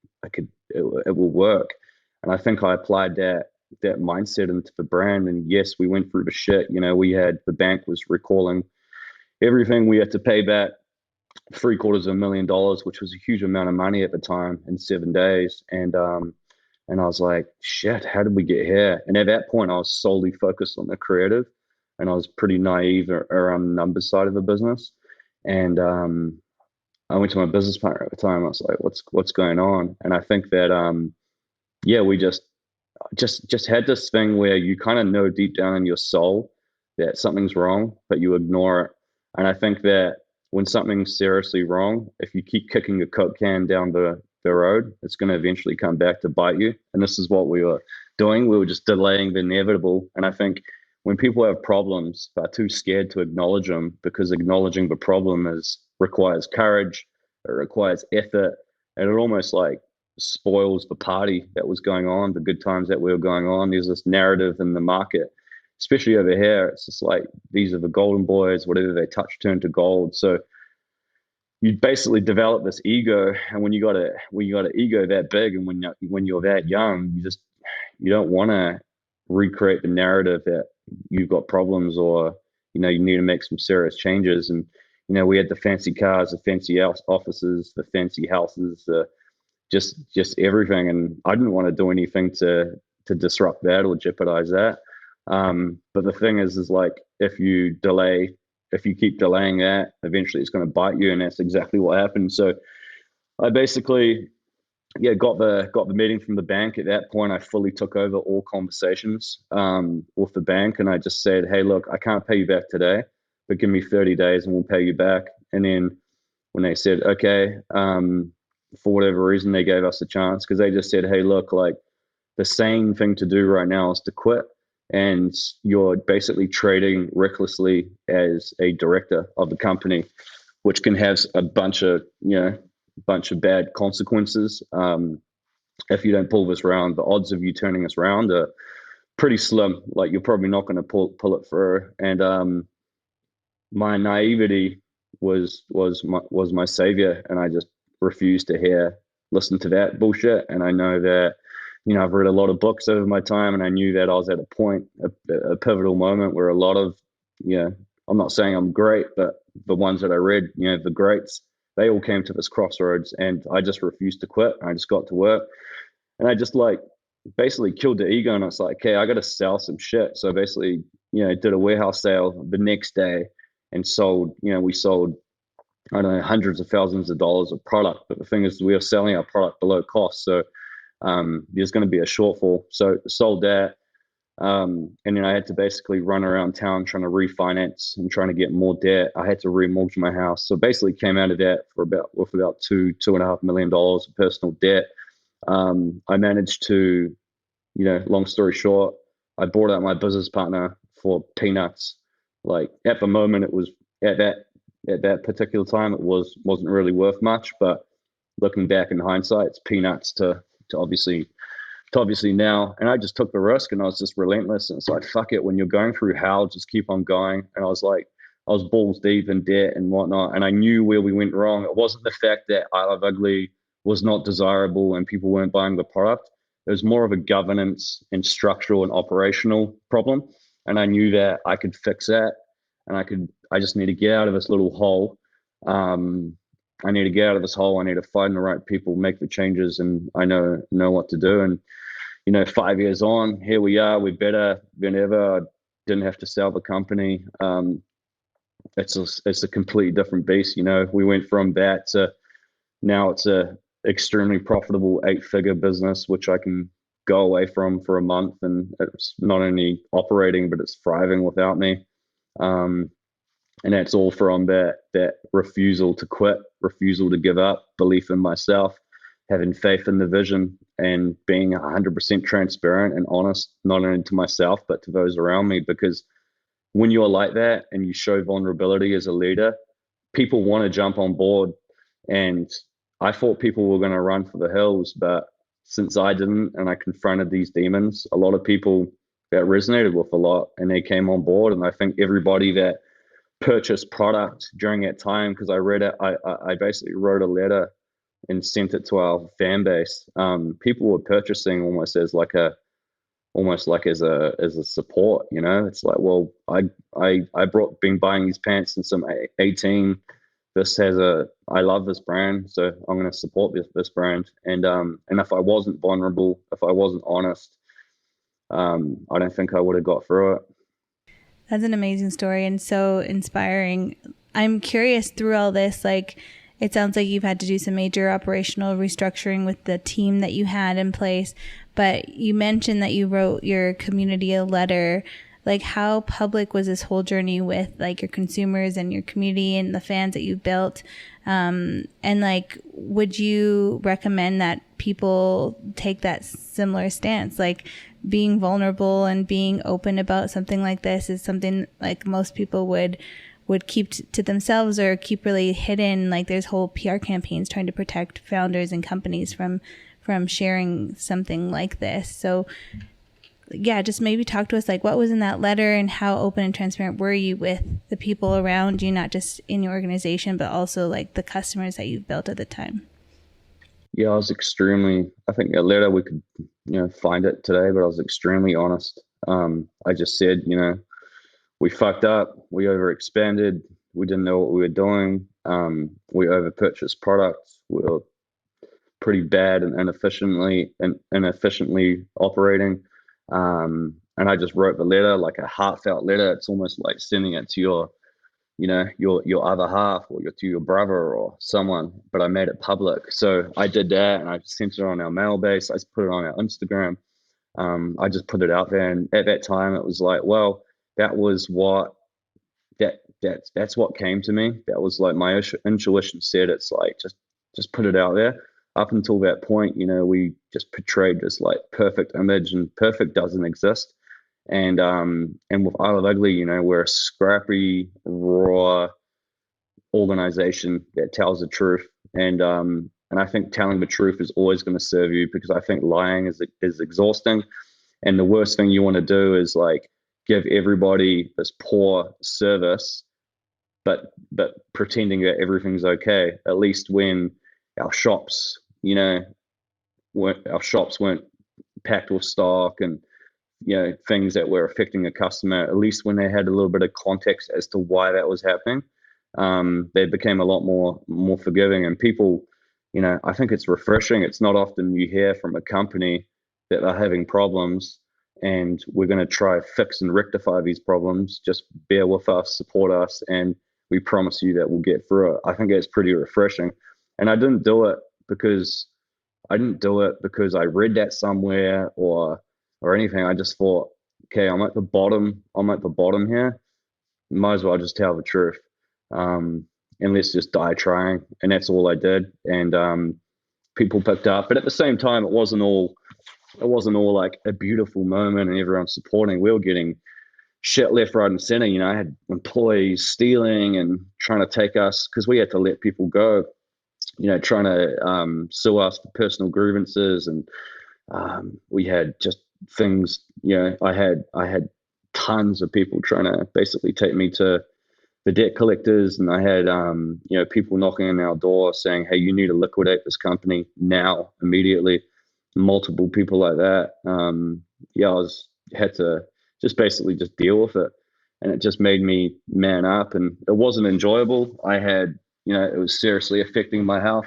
[SPEAKER 3] it will work. And I think I applied that mindset into the brand. And yes, we went through the shit. The bank was recalling everything. We had to pay back $750,000, which was a huge amount of money at the time, in 7 days. And I was like, shit, how did we get here? And at that point, I was solely focused on the creative, and I was pretty naive around the numbers side of the business. And I went to my business partner at the time. I was like, what's going on? And I think that, we just had this thing where you kind of know deep down in your soul that something's wrong, but you ignore it. And I think that when something's seriously wrong, if you keep kicking a Coke can down the road, it's going to eventually come back to bite you. And this is what we were doing. We were just delaying the inevitable. And I think when people have problems, they're too scared to acknowledge them, because acknowledging the problem requires courage, it requires effort, and it almost like spoils the party that was going on, the good times that we were going on. There's this narrative in the market, especially over here. It's just like, these are the golden boys, whatever they touch turn to gold. So you basically develop this ego, and when you got an ego that big, and when you're that young, you don't want to recreate the narrative that you've got problems, or you need to make some serious changes. And we had the fancy cars, the fancy offices, the fancy houses, just everything, and I didn't want to do anything to disrupt that or jeopardize that. But the thing is like, if you keep delaying that, eventually it's going to bite you, and that's exactly what happened. So I basically, got the meeting from the bank. At that point, I fully took over all conversations with the bank, and I just said, hey, look, I can't pay you back today, but give me 30 days and we'll pay you back. And then when they said, okay, for whatever reason, they gave us a chance, because they just said, hey, look, like the sane thing to do right now is to quit. And you're basically trading recklessly as a director of the company, which can have a bunch of bad consequences. If you don't pull this around, the odds of you turning this around are pretty slim. Like you're probably not going to pull it through. And my naivety was my savior, and I just refused to listen to that bullshit. And I know that, I've read a lot of books over my time, and I knew that I was at a pivotal moment where a lot of, I'm not saying I'm great, but the ones that I read, the greats, they all came to this crossroads, and I just refused to quit. I just got to work, and I just like basically killed the ego, and it's like, okay, I got to sell some shit. So basically, did a warehouse sale the next day and sold. We sold, I don't know, hundreds of thousands of dollars of product. But the thing is, we are selling our product below cost, so there's going to be a shortfall. So sold that. And then I had to basically run around town trying to refinance and trying to get more debt. I had to remortgage my house. So basically came out of that with about $2.5 million of personal debt. I managed to, long story short, I bought out my business partner for peanuts. Like at the moment, it was at that particular time, it wasn't really worth much. But looking back in hindsight, it's peanuts to obviously now. And I just took the risk, and I was just relentless. And it's like, fuck it. When you're going through hell, just keep on going. And I was balls deep in debt and whatnot. And I knew where we went wrong. It wasn't the fact that I Love Ugly was not desirable and people weren't buying the product. It was more of a governance and structural and operational problem. And I knew that I could fix that. And I just need to get out of this little hole. I need to get out of this hole. I need to find the right people, make the changes, and I know what to do. And 5 years on, here we are. We're better than ever. I didn't have to sell the company. It's a completely different beast. We went from that to now it's a extremely profitable 8-figure business, which I can go away from for a month, and it's not only operating, but it's thriving without me. And that's all from that refusal to quit, refusal to give up, belief in myself, having faith in the vision, and being 100% transparent and honest, not only to myself, but to those around me. Because when you're like that and you show vulnerability as a leader, people want to jump on board. And I thought people were going to run for the hills, but since I didn't, and I confronted these demons, a lot of people that resonated with a lot, and they came on board. And I think everybody that purchased product during that time, because I read it, I basically wrote a letter and sent it to our fan base. People were purchasing almost as a support. It's like, well, been buying these pants since I'm 18. I love this brand, so I'm going to support this brand. And if I wasn't vulnerable, if I wasn't honest, I don't think I would have got through it.
[SPEAKER 1] That's an amazing story and so inspiring. I'm curious, through all this, like, it sounds like you've had to do some major operational restructuring with the team that you had in place, but you mentioned that you wrote your community a letter. Like, how public was this whole journey with like your consumers and your community and the fans that you built? And like, would you recommend that people take that similar stance? Like, being vulnerable and being open about something like this is something like most people would keep to themselves or keep really hidden. Like, there's whole PR campaigns trying to protect founders and companies from sharing something like this. So yeah, just maybe talk to us, like, what was in that letter and how open and transparent were you with the people around you, not just in your organization, but also like the customers that you've built at the time?
[SPEAKER 3] Yeah, I think a letter, we could, find it today, but I was extremely honest. I just said, we fucked up, we overexpanded, we didn't know what we were doing, we overpurchased products, we were pretty bad and inefficiently operating. And I just wrote the letter, like a heartfelt letter. It's almost like sending it to your other half, or to your brother or someone, but I made it public. So I did that, and I sent it on our mail base. I just put it on our Instagram. I just put it out there, and at that time it was like, well, that's what came to me. That was like my intuition said, it's like, just put it out there. Up until that point, we just portrayed this like perfect image, and perfect doesn't exist. And with I Love Ugly, we're a scrappy, raw organization that tells the truth. And I think telling the truth is always going to serve you, because I think lying is exhausting. And the worst thing you want to do is like give everybody this poor service, but pretending that everything's okay. At least when our shops, weren't packed with stock, and things that were affecting a customer, at least when they had a little bit of context as to why that was happening, They became a lot more forgiving, and people, I think it's refreshing. It's not often you hear from a company that are having problems and we're going to try fix and rectify these problems. Just bear with us, support us, and we promise you that we'll get through it. I think it's pretty refreshing. And I didn't do it because I read that somewhere or anything. I just thought, okay, I'm at the bottom. I'm at the bottom here. Might as well just tell the truth. And let's just die trying. And that's all I did. And people picked up. But at the same time, it wasn't all like a beautiful moment and everyone supporting. We were getting shit left, right, and center. I had employees stealing and trying to take us, because we had to let people go, trying to sue us for personal grievances. And we had just things, I had tons of people trying to basically take me to the debt collectors. And I had, people knocking on our door saying, hey, you need to liquidate this company now, immediately. Multiple people like that. Had to just basically just deal with it. And it just made me man up, and it wasn't enjoyable. It was seriously affecting my health.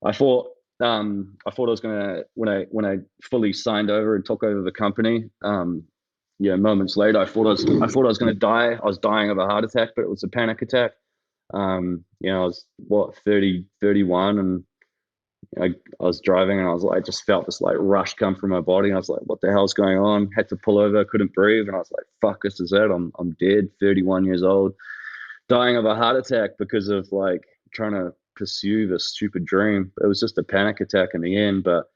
[SPEAKER 3] I thought I was gonna, when I fully signed over and took over the company, moments later, I thought I was gonna die. I was dying of a heart attack, but it was a panic attack. I was 31, and I was driving, and I just felt this like rush come from my body. And I was like, what the hell's going on? Had to pull over, couldn't breathe. And I was like, fuck, this is it. I'm dead, 31 years old, dying of a heart attack because of like trying to pursue this stupid dream. It was just a panic attack in the end. But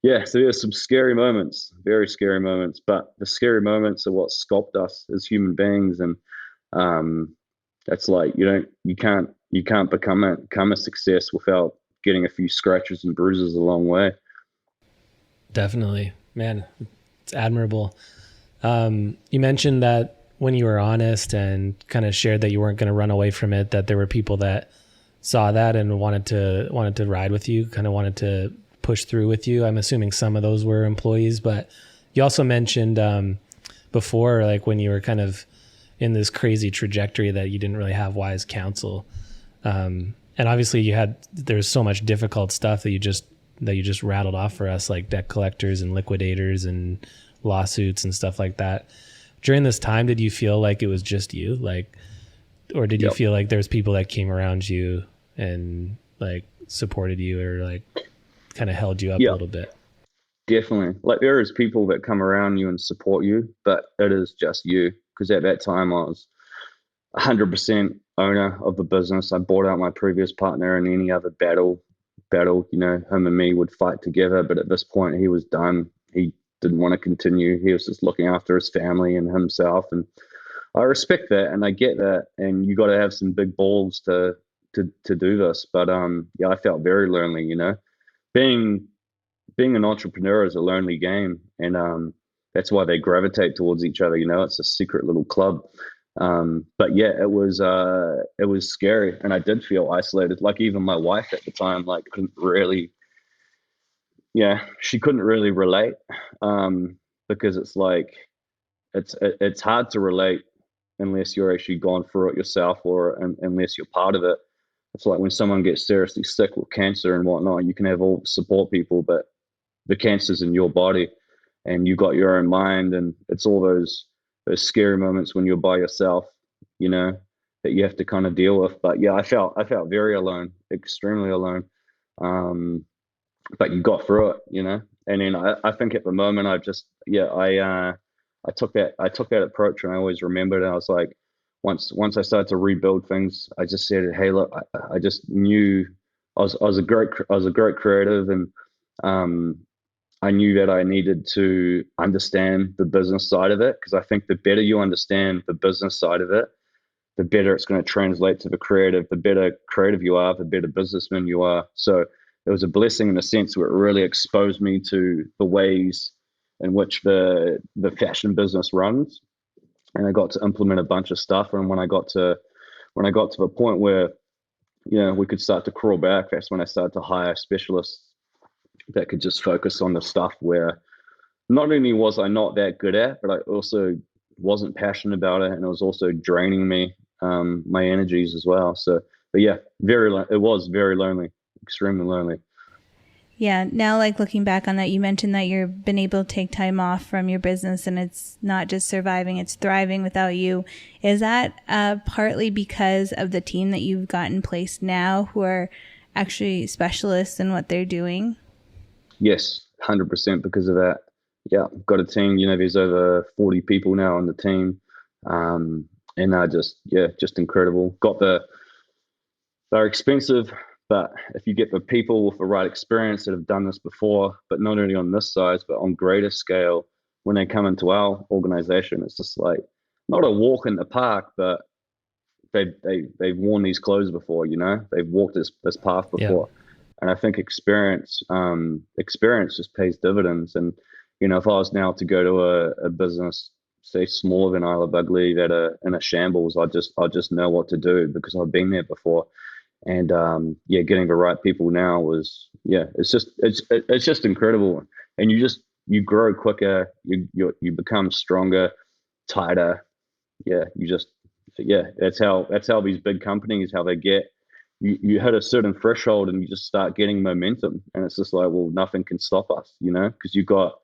[SPEAKER 3] yeah, so there's some scary moments, very scary moments, but the scary moments are what sculpt us as human beings. And that's like, you can't become a success without getting a few scratches and bruises along the way.
[SPEAKER 2] Definitely, man. It's admirable. You mentioned that when you were honest and kind of shared that you weren't going to run away from it, that there were people that saw that and wanted to ride with you, kind of wanted to push through with you. I'm assuming some of those were employees, but you also mentioned before, like when you were kind of in this crazy trajectory, that you didn't really have wise counsel. And obviously there's so much difficult stuff that you just rattled off for us, like debt collectors and liquidators and lawsuits and stuff like that. During this time, did you feel like it was just you, or did you feel like there's people that came around you and like supported you or like kind of held you up a little bit?
[SPEAKER 3] Definitely. Like there is people that come around you and support you, but it is just you. Because at that time I was 100% owner of the business. I bought out my previous partner, and any other battle, him and me would fight together. But at this point, he was done. He didn't want to continue. He was just looking after his family and himself. And I respect that, and I get that. And you got to have some big balls to do this. But I felt very lonely. Being an entrepreneur is a lonely game, and that's why they gravitate towards each other. It's a secret little club. But yeah, it was scary, and I did feel isolated. Like even my wife at the time, like she couldn't really relate, because it's like, it's hard to relate unless you're actually gone through it yourself, or unless you're part of it. It's like when someone gets seriously sick with cancer and whatnot, you can have all support people, but the cancer's in your body, and you got your own mind, and it's all those scary moments when you're by yourself, that you have to kind of deal with. But yeah, I felt very alone, extremely alone. But you got through it, And then I think at the moment I took that approach, and I always remembered it. I was like, once I started to rebuild things, I just said, hey, look, I just knew I was a great creative, and I knew that I needed to understand the business side of it, because I think the better you understand the business side of it, the better it's going to translate to the creative. The better creative you are, the better businessman you are. So it was a blessing in a sense where it really exposed me to the ways in which the fashion business runs, and I got to implement a bunch of stuff. And when I got to the point where we could start to crawl back, that's when I started to hire specialists that could just focus on the stuff where not only was I not that good at, but I also wasn't passionate about it, and it was also draining me. my energies as well. So, but yeah, it was very lonely, extremely lonely.
[SPEAKER 1] Yeah. Now, like looking back on that, you mentioned that you've been able to take time off from your business and it's not just surviving, it's thriving without you. Is that partly because of the team that you've got in place now who are actually specialists in what they're doing?
[SPEAKER 3] Yes, 100% because of that. Yeah, I've got a team, there's over 40 people now on the team. And they're just incredible. They're expensive, but if you get the people with the right experience that have done this before, but not only on this size, but on greater scale, when they come into our organization, it's just like not a walk in the park, but they've worn these clothes before, they've walked this path
[SPEAKER 2] Yeah.
[SPEAKER 3] before. And I think experience just pays dividends. And, if I was now to go to a business, say smaller than Isle of Ugly, that are in a shambles, I just know what to do because I've been there before. And getting the right people now it's just incredible. And you grow quicker, you become stronger, tighter. Yeah, that's how these big companies, how they get you hit a certain threshold and you just start getting momentum, and it's just like, well, nothing can stop us, because you've got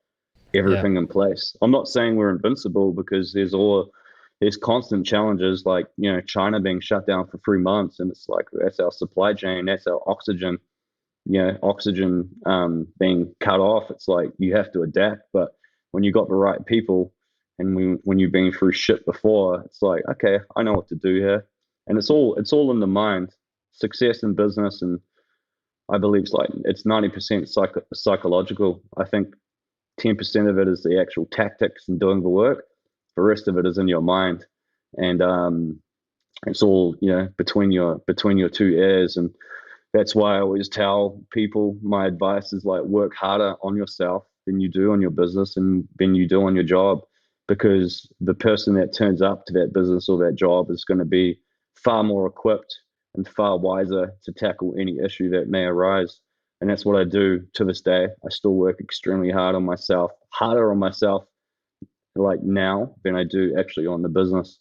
[SPEAKER 2] Yeah.
[SPEAKER 3] everything in place. I'm not saying we're invincible because there's constant challenges, like China being shut down for 3 months, and it's like that's our supply chain, that's our oxygen, being cut off. It's like you have to adapt. But when you got the right people, and when you've been through shit before, it's like, okay, I know what to do here. And it's all in the mind. Success in business, and I believe it's 90% psychological. I think 10% of it is the actual tactics and doing the work. The rest of it is in your mind, and it's all between your two ears. And that's why I always tell people, my advice is like, work harder on yourself than you do on your business and than you do on your job, because the person that turns up to that business or that job is going to be far more equipped and far wiser to tackle any issue that may arise. And that's what I do to this day. I still work extremely hard on myself, harder on myself like now than I do actually on the business,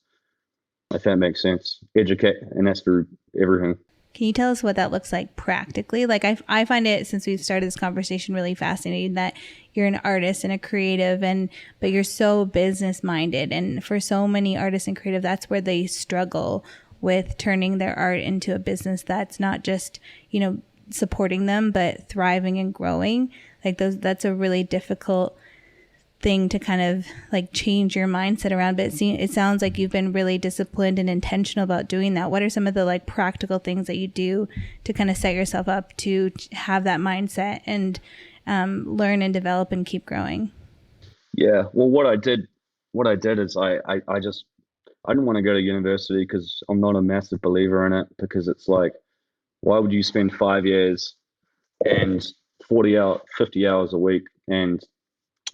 [SPEAKER 3] if that makes sense. Educate, and that's through everything.
[SPEAKER 1] Can you tell us what that looks like practically? Like I find it, since we've started this conversation, really fascinating that you're an artist and a creative, but you're so business minded. And for so many artists and creative, that's where they struggle with turning their art into a business that's not just, supporting them, but thriving and growing. That's a really difficult thing to kind of like change your mindset around. But it sounds like you've been really disciplined and intentional about doing that. What are some of the like practical things that you do to kind of set yourself up to have that mindset and learn and develop and keep growing?
[SPEAKER 3] Yeah. Well, what I did is I didn't want to go to university because I'm not a massive believer in it, because it's like, why would you spend 5 years and 50 hours a week and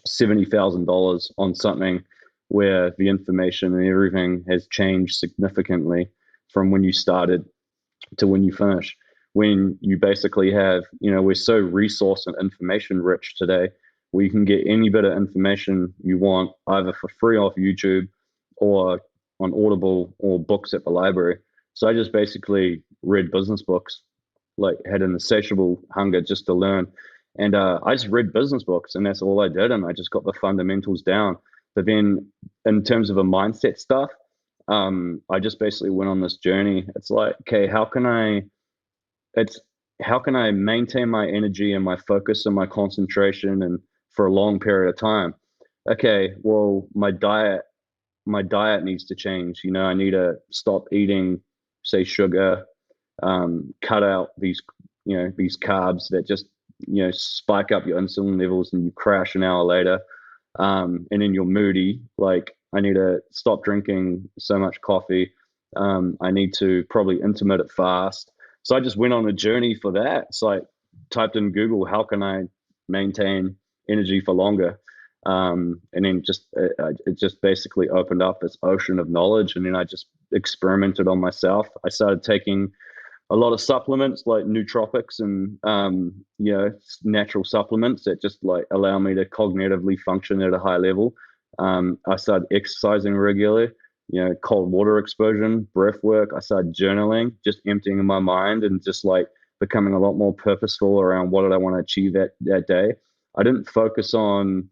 [SPEAKER 3] $70,000 on something where the information and everything has changed significantly from when you started to when you finish? When you basically have, we're so resource and information rich today, where you can get any bit of information you want either for free off YouTube or on Audible or books at the library. So I just basically read business books, like had an insatiable hunger just to learn. And I just read business books, and that's all I did. And I just got the fundamentals down. But then in terms of a mindset stuff, I just basically went on this journey. It's like, okay, it's how can I maintain my energy and my focus and my concentration and for a long period of time? Okay, well, my diet needs to change. I need to stop eating, say, sugar, cut out these carbs that just spike up your insulin levels and you crash an hour later, and then you're moody. Like, I need to stop drinking so much coffee. I need to probably intermittent fast. So I just went on a journey for that. So I typed in Google, how can I maintain energy for longer? And then it just basically opened up this ocean of knowledge. And then I just experimented on myself. I started taking a lot of supplements like nootropics and natural supplements that just like allow me to cognitively function at a high level. I started exercising regularly, cold water exposure, breath work. I started journaling, just emptying my mind and just like becoming a lot more purposeful around what did I want to achieve that day. I didn't focus on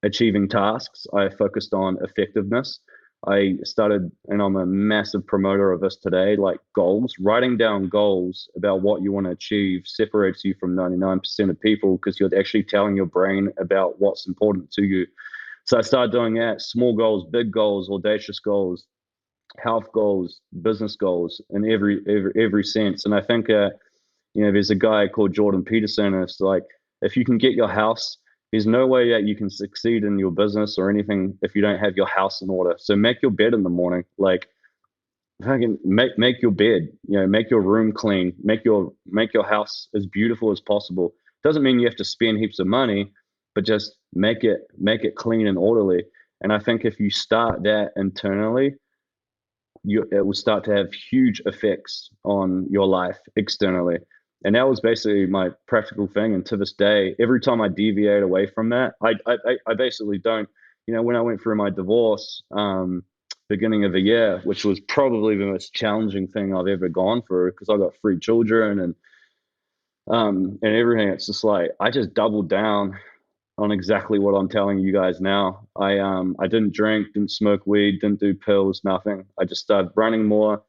[SPEAKER 3] achieving tasks. I focused on effectiveness. I started, and I'm a massive promoter of this today, like goals. Writing down goals about what you want to achieve separates you from 99% of people because you're actually telling your brain about what's important to you. So I started doing that, small goals, big goals, audacious goals, health goals, business goals in every sense. And I think, there's a guy called Jordan Peterson, and it's like, if you can get your house, there's no way that you can succeed in your business or anything if you don't have your house in order. So make your bed in the morning, like fucking make your bed, make your room clean, make your house as beautiful as possible. Doesn't mean you have to spend heaps of money, but just make it clean and orderly. And I think if you start that internally, it will start to have huge effects on your life externally. And that was basically my practical thing. And to this day, every time I deviate away from that, I basically don't, when I went through my divorce, beginning of the year, which was probably the most challenging thing I've ever gone through because I got 3 children and everything. It's just like, I just doubled down on exactly what I'm telling you guys now. I didn't drink, didn't smoke weed, didn't do pills, nothing. I just started running more,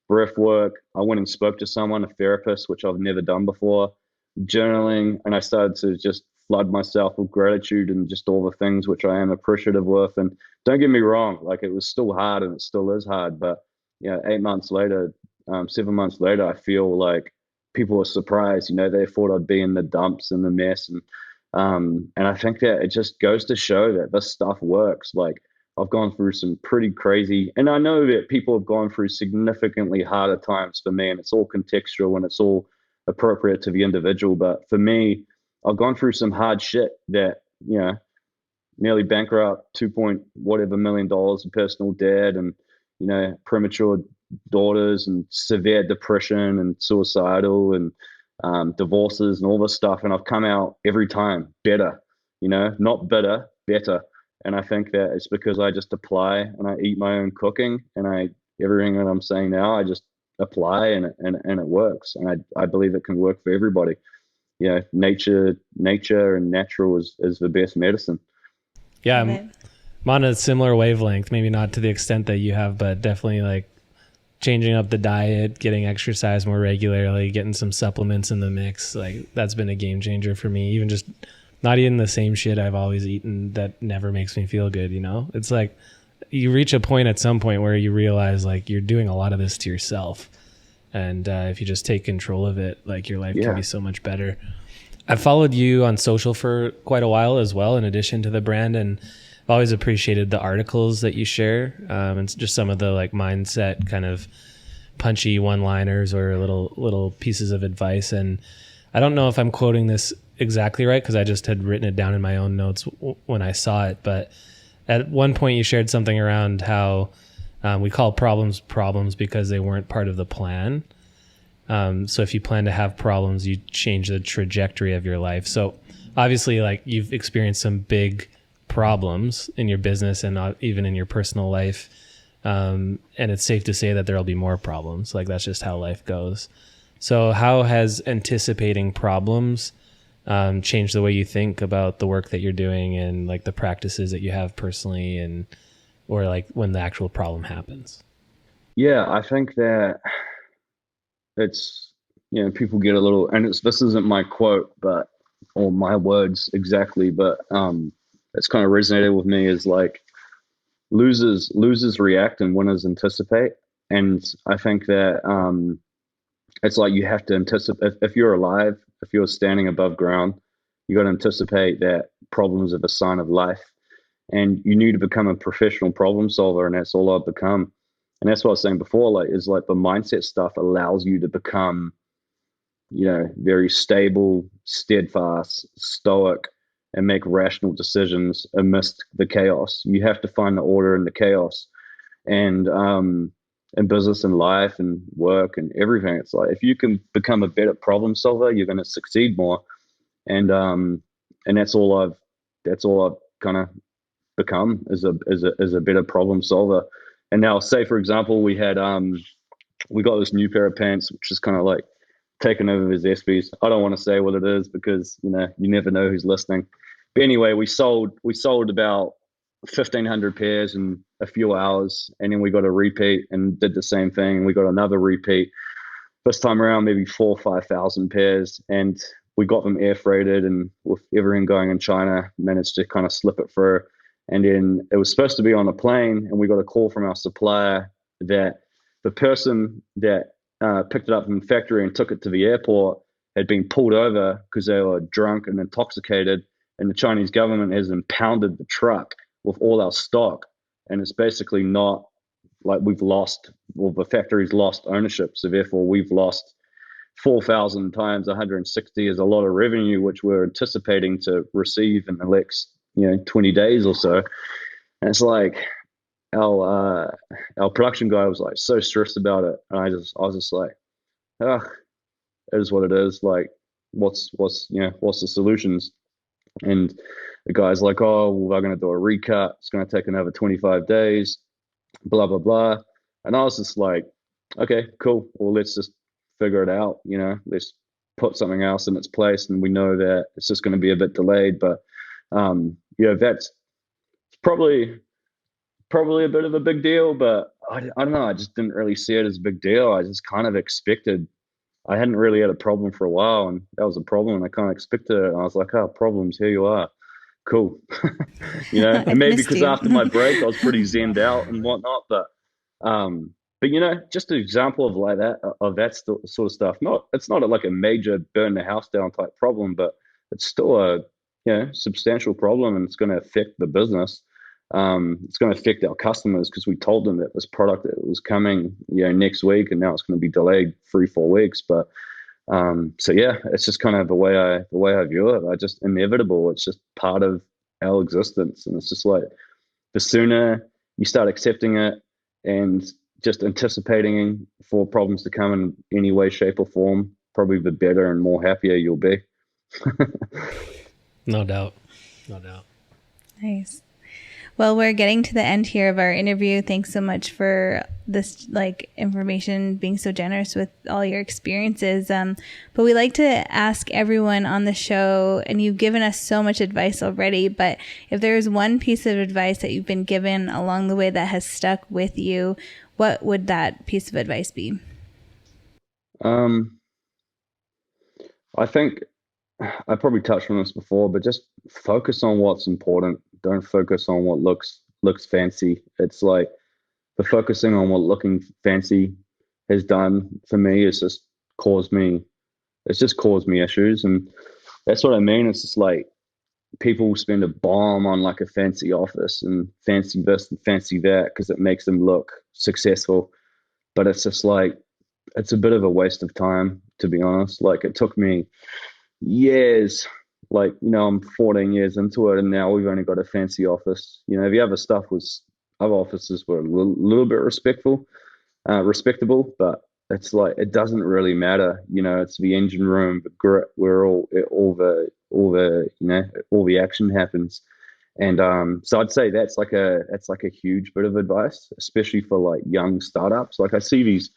[SPEAKER 3] breath work. I went and spoke to someone, a therapist, which I've never done before, journaling, and I started to just flood myself with gratitude and just all the things which I am appreciative with. And don't get me wrong, like it was still hard and it still is hard, but 8 months later, 7 months later, I feel like people are surprised. They thought I'd be in the dumps and the mess, and I think that it just goes to show that this stuff works. Like I've gone through some pretty crazy, and I know that people have gone through significantly harder times for me, and it's all contextual and it's all appropriate to the individual. But for me, I've gone through some hard shit that, nearly bankrupt, 2 point whatever million dollars in personal debt, and, premature daughters and severe depression and suicidal and divorces and all this stuff. And I've come out every time better, not bitter, better. And I think that it's because I just apply and I eat my own cooking, and everything that I'm saying now, I just apply and it works. And I believe it can work for everybody. Nature and natural is the best medicine.
[SPEAKER 2] Yeah. I'm on a similar wavelength, maybe not to the extent that you have, but definitely like changing up the diet, getting exercise more regularly, getting some supplements in the mix. Like that's been a game changer for me. Even just not eating the same shit I've always eaten that never makes me feel good. It's like you reach a point at some point where you realize like you're doing a lot of this to yourself. And if you just take control of it, like your life can be so much better. I've followed you on social for quite a while as well, in addition to the brand. And I've always appreciated the articles that you share. And just some of the like mindset kind of punchy one-liners or little pieces of advice. And I don't know if I'm quoting this exactly right, because I just had written it down in my own notes when I saw it. But at one point you shared something around how we call problems because they weren't part of the plan. So if you plan to have problems, you change the trajectory of your life. So obviously, like you've experienced some big problems in your business and even in your personal life. And it's safe to say that there'll be more problems. Like that's just how life goes. So how has anticipating problems changed the way you think about the work that you're doing and like the practices that you have personally, and or like when the actual problem happens?
[SPEAKER 3] Yeah, I think that it's, people get a little, and this isn't my quote, or my words exactly, but it's kind of resonated with me, is like losers react and winners anticipate. And I think that it's like you have to anticipate, if you're alive, if you're standing above ground, you got to anticipate that problems are the sign of life, and you need to become a professional problem solver. And that's all I've become. And that's what I was saying before, like, is like the mindset stuff allows you to become, very stable, steadfast, stoic, and make rational decisions amidst the chaos. You have to find the order in the chaos. And in business and life and work and everything, it's like if you can become a better problem solver, you're going to succeed more. And that's all I've kind of become, is a better problem solver. And now, say for example, we got this new pair of pants, which is kind of like taken over as Zespy's. I don't want to say what it is because you never know who's listening. But anyway, we sold about 1,500 pairs in a few hours, and then we got a repeat and did the same thing. We got another repeat this time around, maybe 4,000 or 5,000 pairs, and we got them air freighted, and with everything going in China, managed to kind of slip it through. And then it was supposed to be on a plane, and we got a call from our supplier that the person that picked it up from the factory and took it to the airport had been pulled over because they were drunk and intoxicated, and the Chinese government has impounded the truck with all our stock. And it's basically not like the factory's lost ownership, so therefore we've lost 4,000 times 160 is a lot of revenue, which we're anticipating to receive in the next 20 days or so. And it's like our production guy was like so stressed about it, and I was just like, it is what it is. Like, what's the solutions? And the guy's like, oh, we're going to do a recut. It's going to take another 25 days, blah, blah, blah. And I was just like, okay, cool. Well, let's just figure it out. Let's put something else in its place. And we know that it's just going to be a bit delayed. But, that's probably a bit of a big deal. But I don't know. I just didn't really see it as a big deal. I just kind of expected. I hadn't really had a problem for a while, and that was a problem. And I kind of expected it. And I was like, oh, problems, here you are. Cool. And maybe because after my break, I was pretty zenned out and whatnot. But just an example of like that, of that sort of stuff. It's not like a major burn the house down type problem, but it's still a substantial problem, and it's going to affect the business. It's going to affect our customers because we told them that this product that was coming, next week, and now it's going to be delayed 3-4 weeks. But so yeah, it's just kind of the way I view it. I just inevitable. It's just part of our existence, and it's just like the sooner you start accepting it and just anticipating for problems to come in any way, shape, or form, probably the better and more happier you'll be.
[SPEAKER 2] No doubt.
[SPEAKER 1] Nice. Well, we're getting to the end here of our interview. Thanks so much for this information, being so generous with all your experiences. But we like to ask everyone on the show, and you've given us so much advice already, but if there is one piece of advice that you've been given along the way that has stuck with you, what would that piece of advice be?
[SPEAKER 3] I think I probably touched on this before, but just focus on what's important. Don't focus on what looks fancy. It's like the focusing on what looking fancy has done for me is just caused me issues. And that's what I mean. It's just like people spend a bomb on like a fancy office and fancy this and fancy that because it makes them look successful. But it's just like, it's a bit of a waste of time, to be honest. Like, it took me years, I'm 14 years into it, and now we've only got a fancy office. The other offices were a little bit respectable, but it's like, it doesn't really matter. It's the engine room, the grit, where all the action happens. And so I'd say that's like a huge bit of advice, especially for like young startups. Like, I see these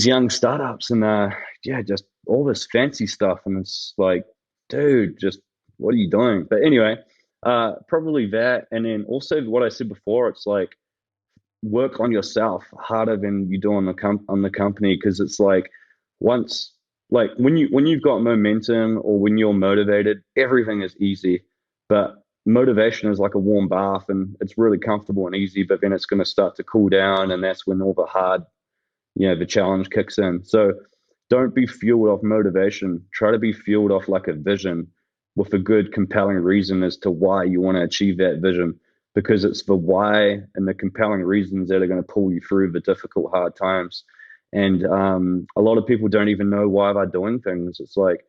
[SPEAKER 3] young startups and just all this fancy stuff, and it's like, dude, just what are you doing? But anyway, probably that. And then also what I said before, it's like, work on yourself harder than you do on the company, because it's like, once, like, when you've got momentum or when you're motivated, everything is easy. But motivation is like a warm bath, and it's really comfortable and easy, but then it's going to start to cool down, and that's when all the hard, the challenge kicks in. So don't be fueled off motivation. Try to be fueled off like a vision with a good, compelling reason as to why you want to achieve that vision, because it's the why and the compelling reasons that are going to pull you through the difficult, hard times. And a lot of people don't even know why they're doing things. It's like,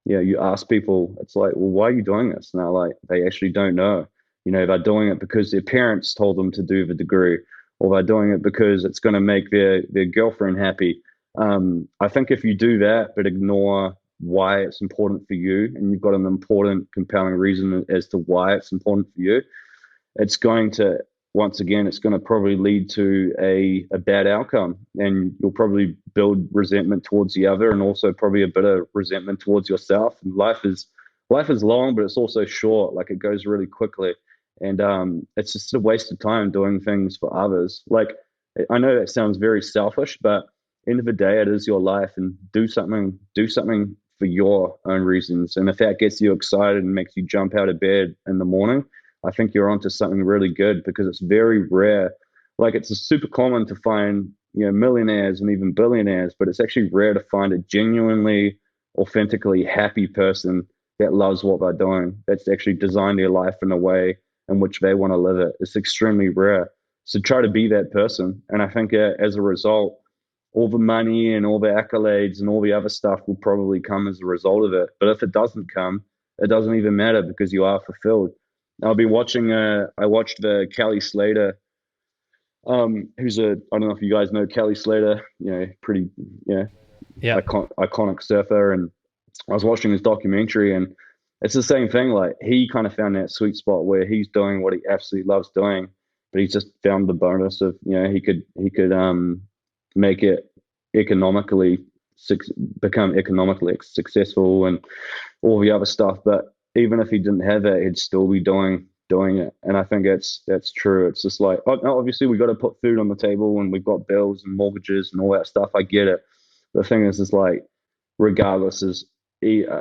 [SPEAKER 3] you ask people, it's like, well, why are you doing this? And they're like, they actually don't know. They're doing it because their parents told them to do the degree, or they're doing it because it's going to make their girlfriend happy. I think if you do that, but ignore why it's important for you, and you've got an important, compelling reason as to why it's important for you, it's going to once again, it's going to probably lead to a bad outcome, and you'll probably build resentment towards the other, and also probably a bit of resentment towards yourself. And life is long, but it's also short. Like, it goes really quickly, and it's just a waste of time doing things for others. Like, I know that sounds very selfish, but end of the day, it is your life, and do something for your own reasons. And if that gets you excited and makes you jump out of bed in the morning, I think you're onto something really good, because it's very rare. Like, it's super common to find, millionaires and even billionaires, but it's actually rare to find a genuinely, authentically happy person that loves what they're doing, that's actually designed their life in a way in which they want to live it. It's extremely rare. So try to be that person. And I think as a result, all the money and all the accolades and all the other stuff will probably come as a result of it. But if it doesn't come, it doesn't even matter, because you are fulfilled. I'll be watching. I watched the Kelly Slater, who's I don't know if you guys know Kelly Slater. Pretty,
[SPEAKER 2] Yeah.
[SPEAKER 3] iconic surfer. And I was watching his documentary, and it's the same thing. Like, he kind of found that sweet spot where he's doing what he absolutely loves doing, but he's just found the bonus of, he could make it economically become economically successful and all the other stuff. But even if he didn't have that, he'd still be doing it. And I think that's true. It's just like, obviously we got to put food on the table, and we've got bills and mortgages and all that stuff. I get it. The thing is like, regardless, is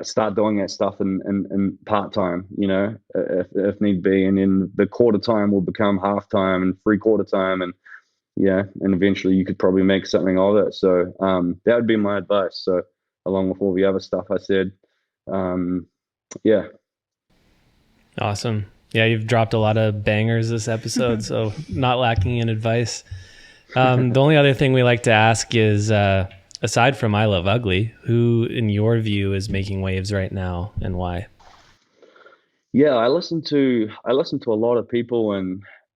[SPEAKER 3] start doing that stuff in part time, if need be, and then the quarter time will become half time and 3/4 time, and and eventually you could probably make something of it. So that would be my advice. So, along with all the other stuff I said, yeah.
[SPEAKER 2] Awesome. Yeah, you've dropped a lot of bangers this episode, so not lacking in advice. The only other thing we like to ask is, aside from I Love Ugly, who in your view is making waves right now, and why?
[SPEAKER 3] Yeah, I listen to a lot of people,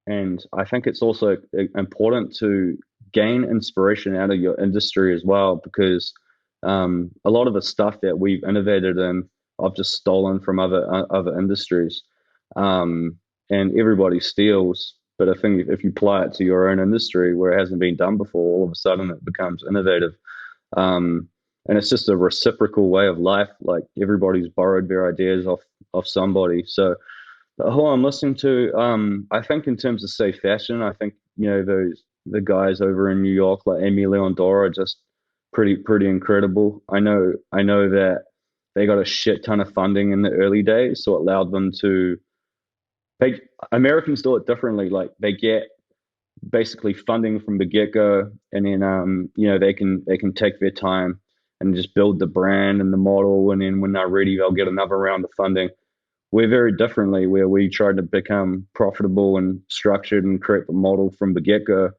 [SPEAKER 3] and I think it's also important to gain inspiration out of your industry as well, because a lot of the stuff that we've innovated in, I've just stolen from other industries, and everybody steals. But I think if you apply it to your own industry where it hasn't been done before, all of a sudden it becomes innovative. And it's just a reciprocal way of life. Like, everybody's borrowed their ideas off somebody. So who I'm listening to, I think in terms of, say, fashion, I think, the guys over in New York, like Amy Leondora, are just pretty incredible. I know that they got a shit ton of funding in the early days, so it allowed them to. Americans do it differently. Like, they get basically funding from the get-go, and then they can take their time and just build the brand and the model, and then when they're ready, they'll get another round of funding. We're very differently, where we try to become profitable and structured and create the model from the get-go.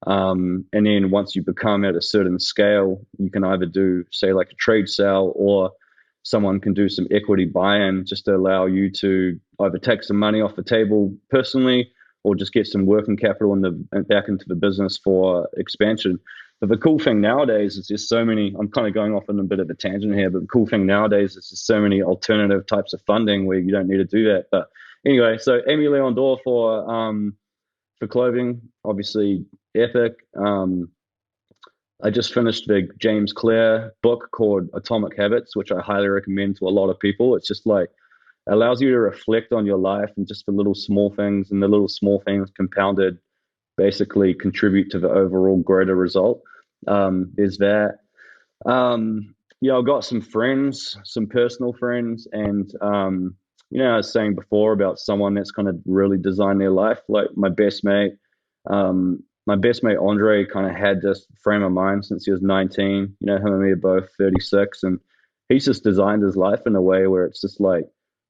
[SPEAKER 3] And then once you become at a certain scale, you can either do, say, like a trade sale, or someone can do some equity buy-in, just to allow you to either take some money off the table personally, or just get some working capital back into the business for expansion. But the cool thing nowadays is there's so many. I'm kind of going off on a bit of a tangent here, but the cool thing nowadays is there's so many alternative types of funding where you don't need to do that. But anyway, so Amy Leondor for clothing, obviously epic. I just finished the James Clear book called Atomic Habits, which I highly recommend to a lot of people. It's just like, allows you to reflect on your life and just the little small things, and the little small things compounded basically contribute to the overall greater result. There's that. I've got some friends, some personal friends, and I was saying before about someone that's kind of really designed their life, like my best mate. My best mate Andre kind of had this frame of mind since he was 19. Him and me are both 36, and he's just designed his life in a way where it's just like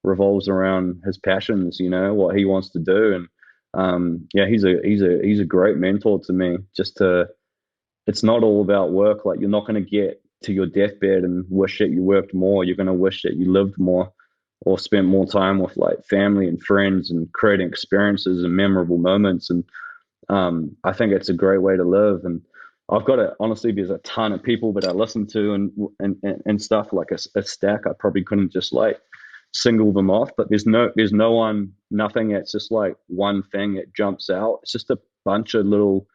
[SPEAKER 3] revolves around his passions, what he wants to do. And he's a great mentor to me. It's not all about work. Like, you're not going to get to your deathbed and wish that you worked more. You're going to wish that you lived more, or spent more time with like family and friends, and creating experiences and memorable moments. And I think it's a great way to live. And I've got to, honestly, there's a ton of people that I listen to and stuff, like a stack. I probably couldn't just like single them off, but there's nothing that's just like one thing that jumps out. It's just a bunch of little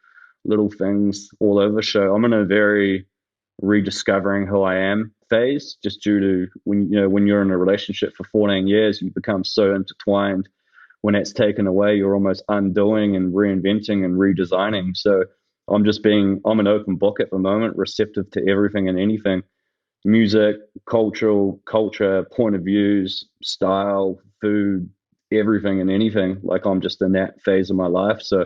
[SPEAKER 3] things all over. So I'm in a very rediscovering who I am phase, just due to when you're in a relationship for 14 years, you become so intertwined. When it's taken away, you're almost undoing and reinventing and redesigning. So I'm an open book at the moment, receptive to everything and anything: music, culture, point of views, style, food, everything and anything. Like, I'm just in that phase of my life. So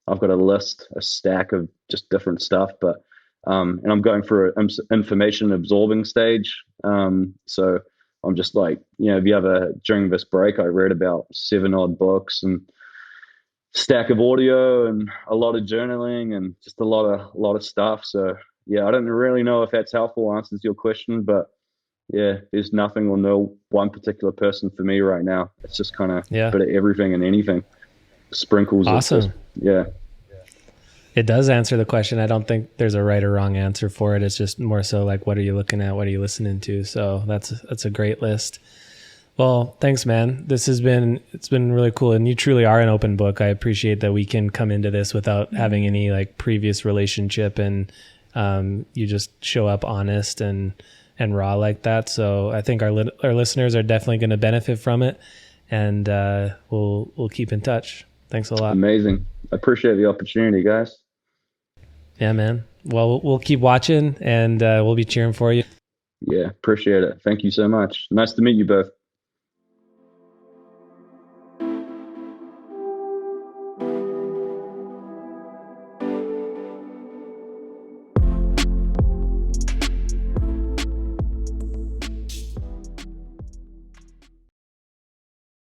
[SPEAKER 3] I've got a stack of just different stuff, but and I'm going through an information absorbing stage. So I'm just like, during this break, I read about 7 odd books and stack of audio and a lot of journaling and just a lot of stuff. So yeah, I don't really know if that's helpful, answers your question, but yeah, there's nothing or no one particular person for me right now. It's just kind of a bit of everything and anything, sprinkles.
[SPEAKER 2] Awesome.
[SPEAKER 3] Yeah.
[SPEAKER 2] It does answer the question. I don't think there's a right or wrong answer for it. It's just more so like, what are you looking at? What are you listening to? So that's a great list. Well, thanks, man. It's been really cool. And you truly are an open book. I appreciate that we can come into this without having any like previous relationship, and you just show up honest and raw like that. So I think our listeners are definitely going to benefit from it, and we'll keep in touch. Thanks a lot.
[SPEAKER 3] Amazing. I appreciate the opportunity, guys.
[SPEAKER 2] Yeah, man. Well, we'll keep watching, and we'll be cheering for you.
[SPEAKER 3] Yeah, appreciate it. Thank you so much. Nice to meet you both.